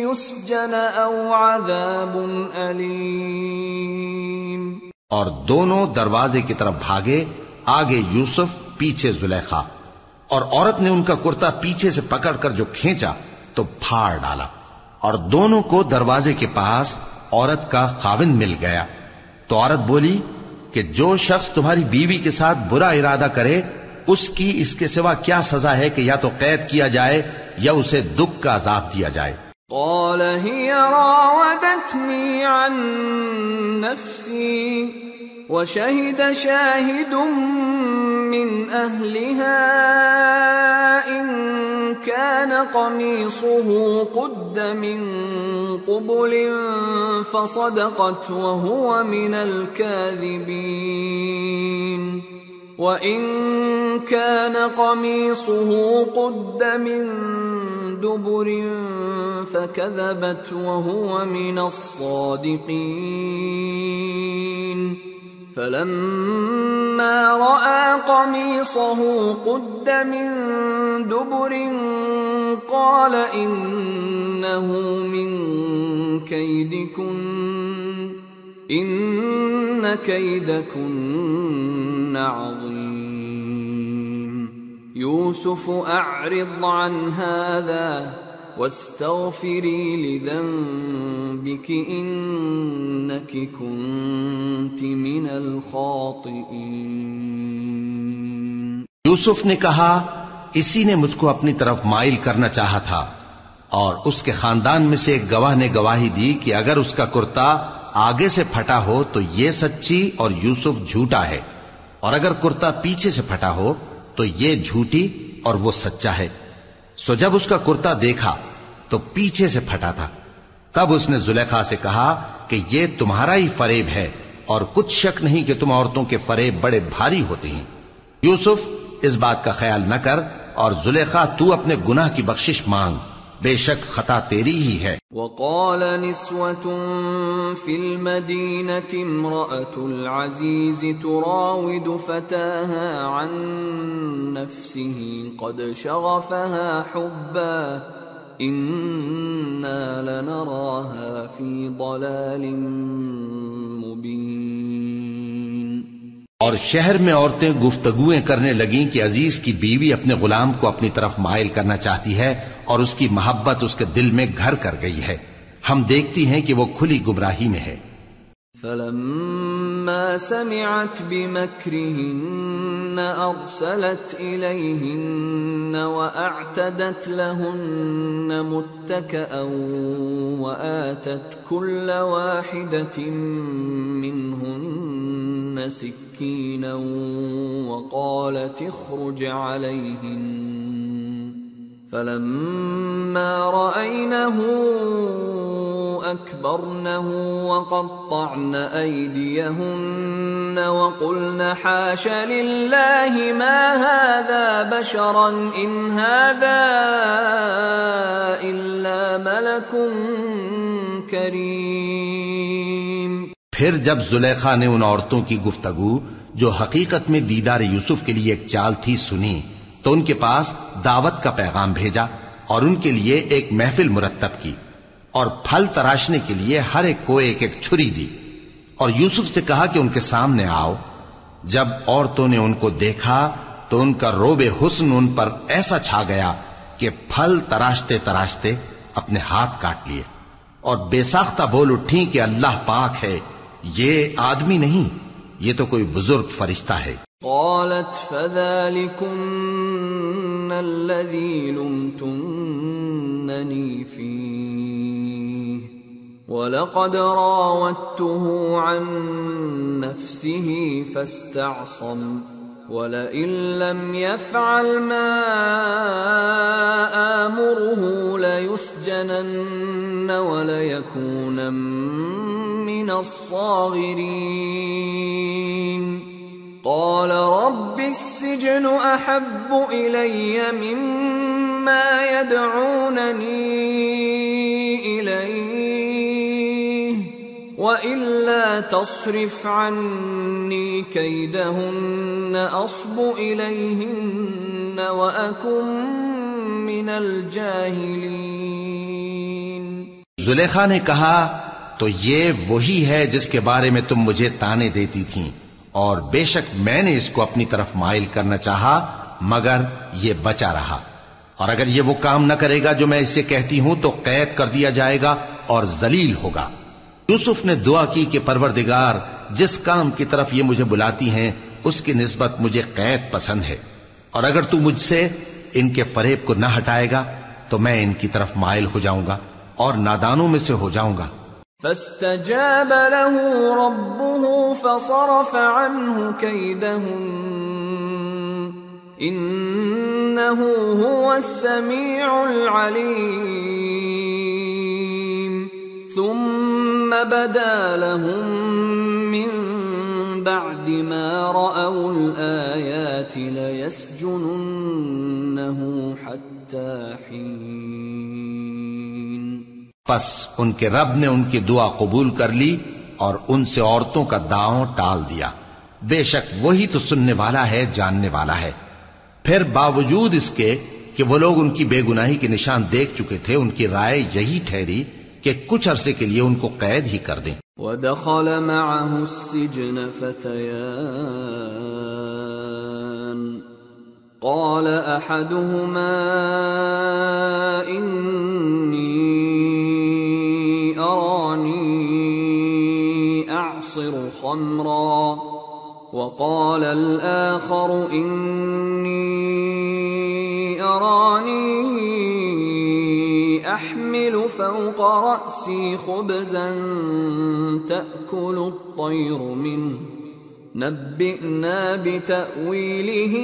يسجن أو عذاب أليم. اور دونوں دروازے کی طرف بھاگے، آگے یوسف پیچھے زلیخا، اور عورت نے ان کا کرتا پیچھے سے پکڑ کر جو کھینچا تو پھاڑ ڈالا، اور دونوں کو دروازے کے پاس عورت کا خاوند مل گیا. تو عورت بولی کہ جو شخص تمہاری بیوی کے ساتھ برا ارادہ کرے اس کی اس کے سوا کیا سزا ہے کہ یا تو قید کیا جائے یا اسے دکھ کا عذاب دیا جائے. قال هي راودتني عن نفسي وشهد شاهد من أهلها إن كان قميصه قد من قبل فصدقت وهو من الكاذبين وَإِن كَانَ قَمِيصُهُ قُدَّ مِن دُبُرٍ فَكَذَبَتْ وَهُوَ مِنَ الصَّادِقِينَ فلما رأى قميصه قد من دبر قال إنه من كيدكن إن كيدكن عظيم يوسف أعرض عن هذا واستغفري لذنبك إنك كنت من الخاطئين. یوسف نے کہا اسی نے مجھ کو اپنی طرف مائل کرنا چاہا تھا، اور اس کے خاندان میں سے ایک گواہ نے گواہی دی کہ اگر اس کا کرتا آگے سے پھٹا ہو تو یہ سچی اور یوسف جھوٹا ہے، اور اگر کرتا پیچھے سے پھٹا ہو تو یہ جھوٹی اور وہ سچا ہے. سو جب اس کا کرتا دیکھا تو پیچھے سے پھٹا تھا. تب اس نے زلیخا سے کہا کہ یہ تمہارا ہی فریب ہے، اور کچھ شک نہیں کہ تم عورتوں کے فریب بڑے بھاری ہوتے ہیں. یوسف اس بات کا خیال نہ کر، اور زلیخا تو اپنے گناہ کی بخشش مانگ، بے شک خطا تیری ہی ہے. وقال نسوة في المدينة امرأة العزيز تراود فتاها عن نفسه قد شغفها حبا إنا لنراها في ضلال مبين. اور شہر میں عورتیں گفتگویں کرنے لگیں کہ عزیز کی بیوی اپنے غلام کو اپنی طرف مائل کرنا چاہتی ہے اور اس کی محبت اس کے دل میں گھر کر گئی ہے، ہم دیکھتی ہیں کہ وہ کھلی گمراہی میں ہے. فلما سمعت بمكرهن أرسلت إليهن وأعتدت لهن متكئا وآتت كل واحدة منهن سكينا وقالت اخرج عليهن فلما رأينه أكبرنه وقطعن أيديهن وقلن حاش لله ما هذا بشرا إن هذا إلا ملك كريم. پھر جب زلیخا نے ان عورتوں کی گفتگو جو حقیقت میں دیدار یوسف کے لیے ایک چال تھی سنی تو ان کے پاس دعوت کا پیغام بھیجا اور ان کے لیے ایک محفل مرتب کی اور پھل تراشنے کے لیے ہر ایک کو ایک ایک چھری دی اور یوسف سے کہا کہ ان کے سامنے آؤ. جب عورتوں نے ان کو دیکھا تو ان کا روب حسن ان پر ایسا چھا گیا کہ پھل تراشتے تراشتے اپنے ہاتھ کاٹ لیے اور بے ساختہ بول اٹھی کہ اللہ پاک ہے، یہ آدمی نہیں، یہ تو کوئی بزرگ فرشتہ ہے. قالت فذلكن الذي لمتنني فيه ولقد راودته عن نفسه فاستعصم ولئن لم يفعل ما آمره ليسجنن وليكون من الصاغرين. قال رب السجن أحب إلي مما يدعونني إليه وإلا تصرف عني كيدهن أصب إليهن وأكن من الجاهلين. زلیخا نے کہا تو یہ وہی ہے جس کے بارے میں تم مجھے طعنے دیتی تھیں، اور بے شک میں نے اس کو اپنی طرف مائل کرنا چاہا مگر یہ بچا رہا، اور اگر یہ وہ کام نہ کرے گا جو میں اسے کہتی ہوں تو قید کر دیا جائے گا اور ذلیل ہوگا. یوسف نے دعا کی کہ پروردگار جس کام کی طرف یہ مجھے بلاتی ہیں اس کی نسبت مجھے قید پسند ہے، اور اگر تو مجھ سے ان کے فریب کو نہ ہٹائے گا تو میں ان کی طرف مائل ہو جاؤں گا اور نادانوں میں سے ہو جاؤں گا. فاستجاب له ربه فصرف عنه كيدهن إنه هو السميع العليم. ثم بدا لهم من بعد ما رأوا الآيات ليسجننه حتى حين. پس ان کے رب نے ان کی دعا قبول کر لی اور ان سے عورتوں کا داؤں ٹال دیا. بے شک وہی تو سننے والا ہے، جاننے والا ہے۔ پھر باوجود اس کے کہ وہ لوگ ان کی بے گناہی کے نشان دیکھ چکے تھے، ان کی رائے یہی ٹھہری کہ کچھ عرصے کے لیے ان کو قید ہی کر دیں۔ وَدَخَلَ مَعَهُ السِّجْنَ فَتَيَانِ قَالَ أَحَدُهُمَا إِنِّي أَرَانِي أَعْصِرُ خَمْرًا وَقَالَ الْآخَرُ إِنِّي أَرَانِي أَحْمِلُ فَوْقَ رَأْسِي خُبْزًا تَأْكُلُ الطَّيْرُ مِنْهُ نَبِّئْنَا بِتَأْوِيلِهِ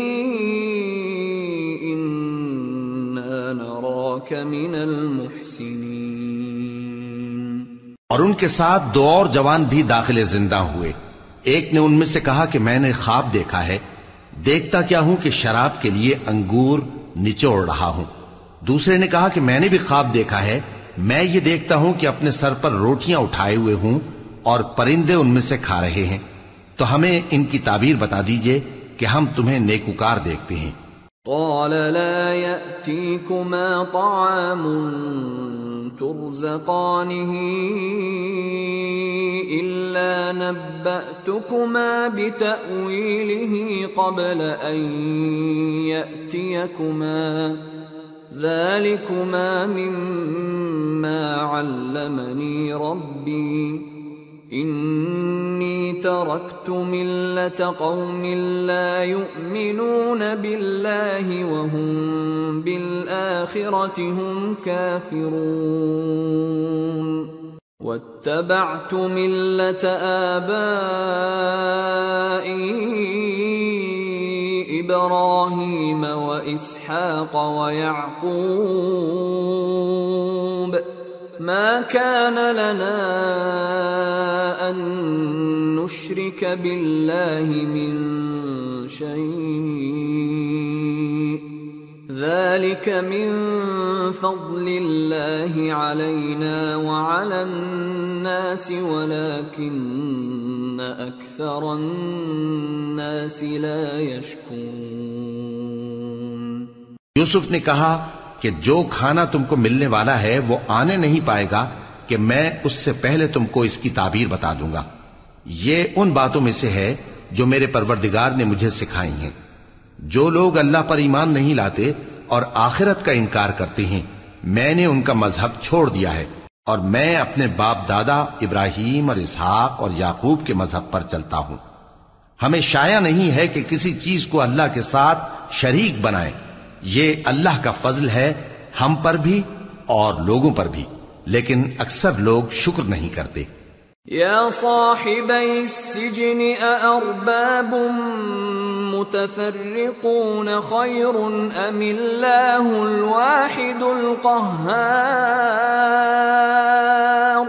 إِنَّا نَرَاكَ مِنَ الْمُحْسِنِينَ۔ اور ان کے ساتھ دو اور جوان بھی داخل زندہ ہوئے۔ ایک نے ان میں سے کہا کہ میں نے خواب دیکھا ہے، دیکھتا کیا ہوں کہ شراب کے لیے انگور نچوڑ رہا ہوں۔ دوسرے نے کہا کہ میں نے بھی خواب دیکھا ہے، میں یہ دیکھتا ہوں کہ اپنے سر پر روٹیاں اٹھائے ہوئے ہوں اور پرندے ان میں سے کھا رہے ہیں، تو ہمیں ان کی تعبیر بتا دیجئے کہ ہم تمہیں نیکوکار دیکھتے ہیں۔ قال لا يأتيكما طعام ترزقانه إلا نبأتكما بتأويله قبل أن يأتيكما ذلكما مما علمني ربي إني تركت ملة قوم لا يؤمنون بالله وهم بالآخرة هم كافرون واتبعت ملة آبائي إبراهيم وإسحاق ويعقوب ما كان لنا أن نشرك بالله من شيء ذلك من فضل الله علينا وعلى الناس ولكن أكثر الناس لا يشكرون۔ یوسف نے کہا کہ جو کھانا تم کو ملنے والا ہے وہ آنے نہیں پائے گا کہ میں اس سے پہلے تم کو اس کی تعبیر بتا دوں گا۔ یہ ان باتوں میں سے ہے جو میرے پروردگار نے مجھے سکھائی ہیں۔ جو لوگ اللہ پر ایمان نہیں لاتے اور آخرت کا انکار کرتے ہیں، میں نے ان کا مذہب چھوڑ دیا ہے اور میں اپنے باپ دادا ابراہیم اور اسحاق اور یعقوب کے مذہب پر چلتا ہوں۔ ہمیں شایع نہیں ہے کہ کسی چیز کو اللہ کے ساتھ شریک بنائیں۔ یہ اللہ کا فضل ہے ہم پر بھی اور لوگوں پر بھی، لیکن اکثر لوگ شکر نہیں کرتے۔ یا صاحبی السجن اارباب متفرقون خیر ام اللہ الواحد القہار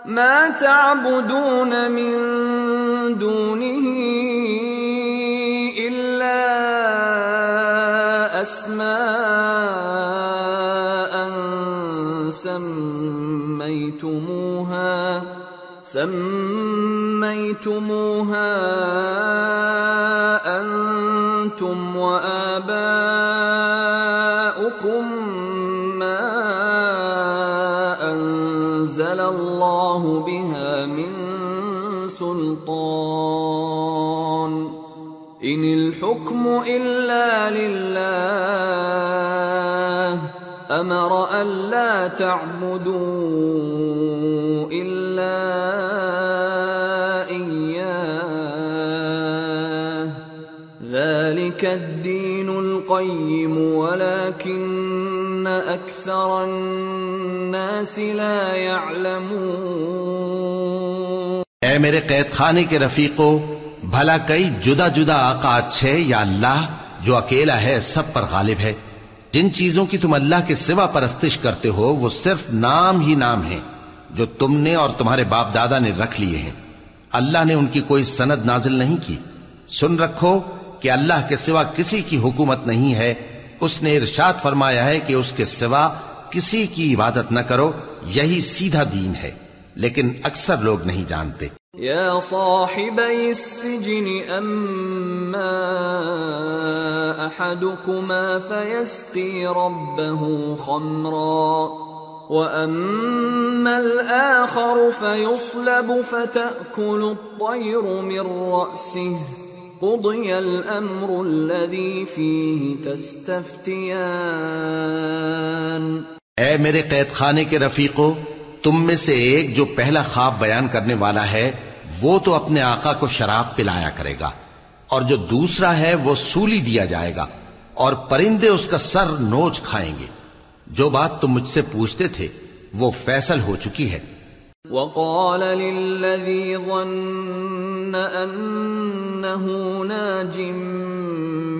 ما تعبدون من دونه الا اسماء سميتموها أنتم وآباؤكم ما أنزل الله بها من سلطان إن الحكم إلا لله أمر ألا تعبدوا إلا إياه ذلك الدين القيم ولكن أكثر الناس لا يعلمون۔ اے میرے قید خانے کے رفیقو، بھلا کئی جدا جدا آقا اچھے یا اللہ جو اکیلا ہے سب پر غالب ہے؟ جن چیزوں کی تم اللہ کے سوا پرستش کرتے ہو وہ صرف نام ہی نام ہیں جو تم نے اور تمہارے باپ دادا نے رکھ لیے ہیں۔ اللہ نے ان کی کوئی سند نازل نہیں کی۔ سن رکھو کہ اللہ کے سوا کسی کی حکومت نہیں ہے۔ اس نے ارشاد فرمایا ہے کہ اس کے سوا کسی کی عبادت نہ کرو، یہی سیدھا دین ہے، لیکن اکثر لوگ نہیں جانتے۔ يا صاحبي السجن أما أحدكما فيسقي ربه خمرا وأما الآخر فيصلب فتأكل الطير من رأسه قضي الأمر الذي فيه تستفتيان۔ اے میرے قید خانے کے رفیقو، تم میں سے ایک جو پہلا خواب بیان کرنے والا ہے وہ تو اپنے آقا کو شراب پلایا کرے گا، اور جو دوسرا ہے وہ سولی دیا جائے گا، اور پرندے اس کا سر نوچ کھائیں گے۔ جو بات تم مجھ سے پوچھتے تھے وہ فیصل ہو چکی ہے۔ وقال للذي ظن أنه ناج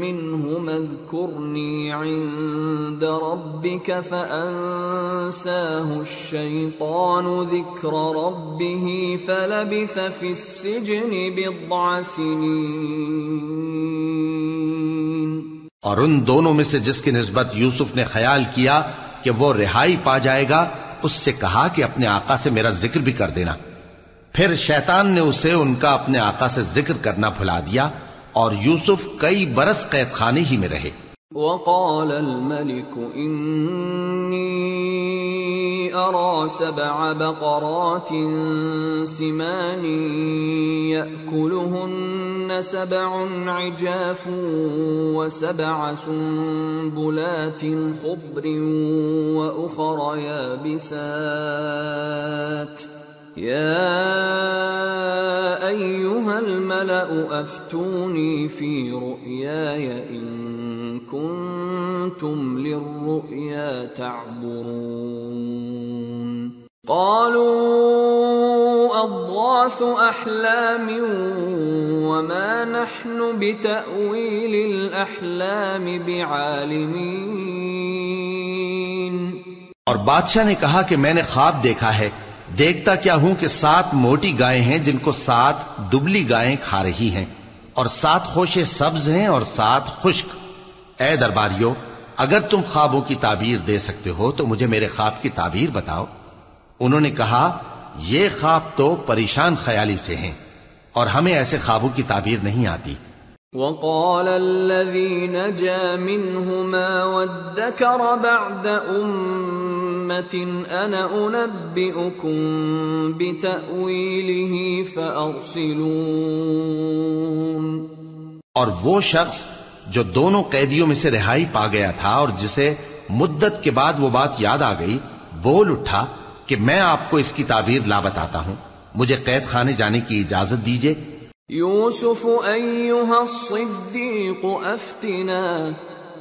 منهم اذكرني عند ربك فأنساه الشيطان ذكر ربه فلبث في السجن بضع سنين۔ اور ان دونوں میں سے جس کی نسبت یوسف نے خیال کیا کہ وہ رہائی پا جائے گا، اس سے کہا کہ اپنے آقا سے میرا ذکر بھی کر دینا۔ پھر شیطان نے اسے ان کا اپنے آقا سے ذکر کرنا بھلا دیا، اور یوسف کئی برس قید خانے ہی میں رہے۔ وقال الملك إني أرى 7 بقرات سمان يأكلهن 7 عجاف و7 سنبلات خضر وأخر يابسات يا أيها الملأ أفتوني في رؤياي إن كنتم للرؤيا تعبرون قالوا أضغاث أحلام وما نحن بتأويل الأحلام بعالمين۔ اور بادشاہ نے کہا کہ میں نے خواب دیکھا ہے، دیکھتا کیا ہوں کہ 7 موٹی گائیں ہیں جن کو 7 دبلی گائیں کھا رہی ہیں، اور 7 خوشے سبز ہیں اور 7 خشک۔ اے درباریو، اگر تم خوابوں کی تعبیر دے سکتے ہو تو مجھے میرے خواب کی تعبیر بتاؤ۔ انہوں نے کہا یہ خواب تو پریشان خیالی سے ہیں، اور ہمیں ایسے خوابوں کی تعبیر نہیں آتی۔ وقال الذي نجا منهما وادكر بعد أمة أنا أنبئكم بتأويله فأرسلون۔ اور وہ شخص جو دونوں قیدیوں میں سے رہائی پا گیا تھا اور جسے مدت کے بعد وہ بات یاد آ گئی، بول اٹھا کہ میں آپ کو اس کی تعبیر لا بتاتا ہوں، مجھے قید خانے جانے کی اجازت دیجیے۔ يوسف أيها الصديق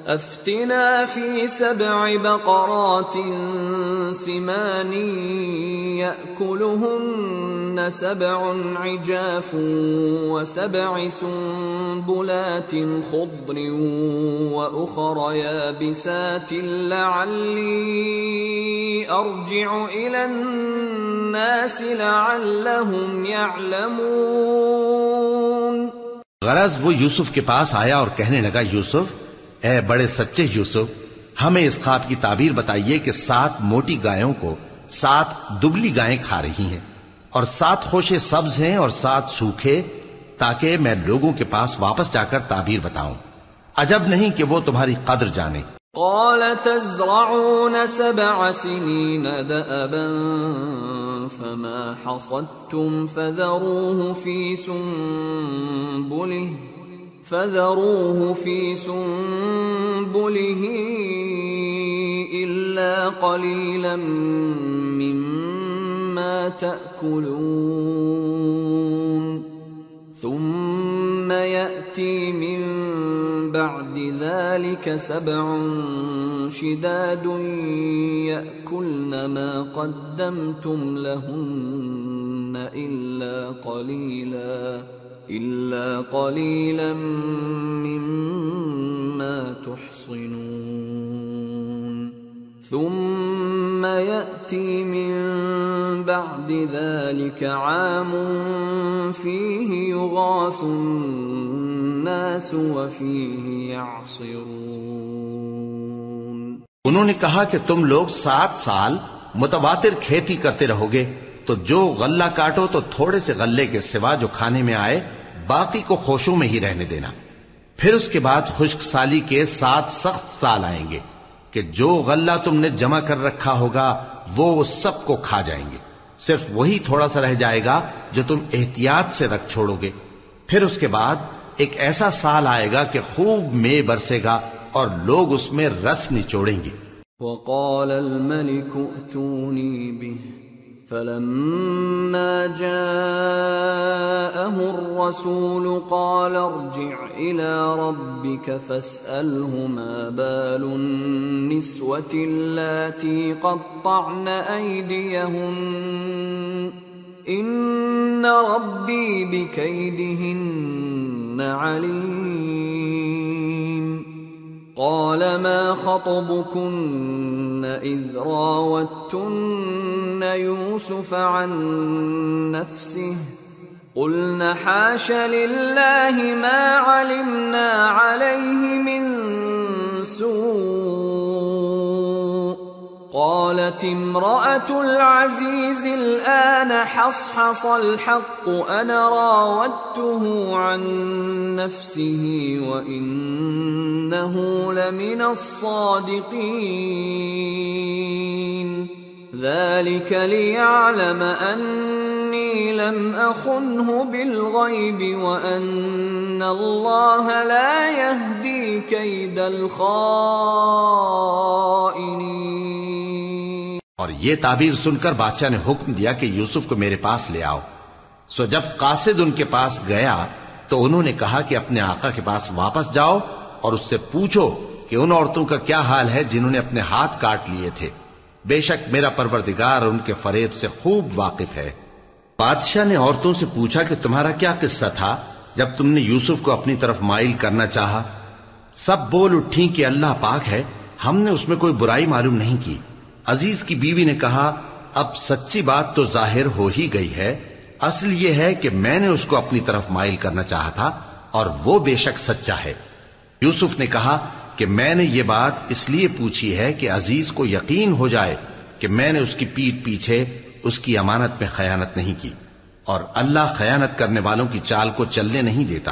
أفتنا في 7 بقرات سمان يأكلهن 7 عجاف و7 سنبلات خضر وأخر يابسات لعلي أرجع إلى الناس لعلهم يعلمون۔ غرض وہ یوسف کے پاس آیا اور کہنے لگا، یوسف، اے بڑے سچے یوسف، ہمیں اس خواب کی تعبیر بتائیے کہ 7 موٹی گایوں کو 7 دبلی گائیں کھا رہی ہیں، اور 7 خوشے سبز ہیں اور 7 سوکھے، تاکہ میں لوگوں کے پاس واپس جا کر تعبیر بتاؤں۔ عجب نہیں کہ وہ تمہاری قدر جانے۔ قال تزرعون 7 سنين دأبا فما حصدتم فذروه في سنبله إلا قليلا مما تأكلون ثم يأتي من بعد ذلك 7 شداد يأكلن ما قدمتم لهن إلا قليلا مما تحصنون ثم يأتي من بعد ذلك عام فيه يغاث الناس وفيه يعصرون۔ انہوں نے کہا کہ تم لوگ 7 سال متواتر کھیتی کرتے رہو گے، تو جو غلہ کاٹو تو تھوڑے سے غلے کے سوا جو کھانے میں آئے باقی کو خوشوں میں ہی رہنے دینا. پھر اس کے بعد خشک سالی کے 7 سخت سال آئیں گے کہ جو غلہ تم نے جمع کر رکھا ہوگا وہ سب کو کھا جائیں گے، صرف وہی تھوڑا سا رہ جائے گا جو تم احتیاط سے رکھ چھوڑو گے. پھر اس کے بعد ایک ایسا سال آئے گا کہ خوب مے برسے گا اور لوگ اس میں رس نچوڑیں گے. وقال الملك ائتوني به فلما جاءه الرسول قال ارجع إلى ربك فاسأله ما بال النسوة اللاتي قطعن أيديهن إن ربي بكيدهن عليم. قال ما خطبكن إذ راوتن يوسف عن نفسه قلن حاش لله ما علمنا عليه من سوء. قالت امرأة العزيز الآن حصحص الحق أنا راودته عن نفسه وإنه لمن الصادقين. ذلك ليعلم أني لم أخنه بالغيب وأن الله لا يهدي كيد الخائنين. اور یہ تعبیر سن کر بادشاہ نے حکم دیا کہ یوسف کو میرے پاس لے آؤ. سو جب قاصد ان کے پاس گیا تو انہوں نے کہا کہ اپنے آقا کے پاس واپس جاؤ اور اس سے پوچھو کہ ان عورتوں کا کیا حال ہے جنہوں نے اپنے ہاتھ کاٹ لیے تھے. بے شک میرا پروردگار ان کے فریب سے خوب واقف ہے. بادشاہ نے عورتوں سے پوچھا کہ تمہارا کیا قصہ تھا جب تم نے یوسف کو اپنی طرف مائل کرنا چاہا؟ سب بول اٹھیں کہ اللہ پاک ہے، ہم نے اس میں کوئی برائی معلوم نہیں کی. عزیز کی بیوی نے کہا اب سچی بات تو ظاہر ہو ہی گئی ہے. اصل یہ ہے کہ میں نے اس کو اپنی طرف مائل کرنا چاہا تھا اور وہ بے شک سچا ہے. یوسف نے کہا کہ میں نے یہ بات اس لیے پوچھی ہے کہ عزیز کو یقین ہو جائے کہ میں نے اس کی پیٹھ پیچھے اس کی امانت میں خیانت نہیں کی، اور اللہ خیانت کرنے والوں کی چال کو چلنے نہیں دیتا.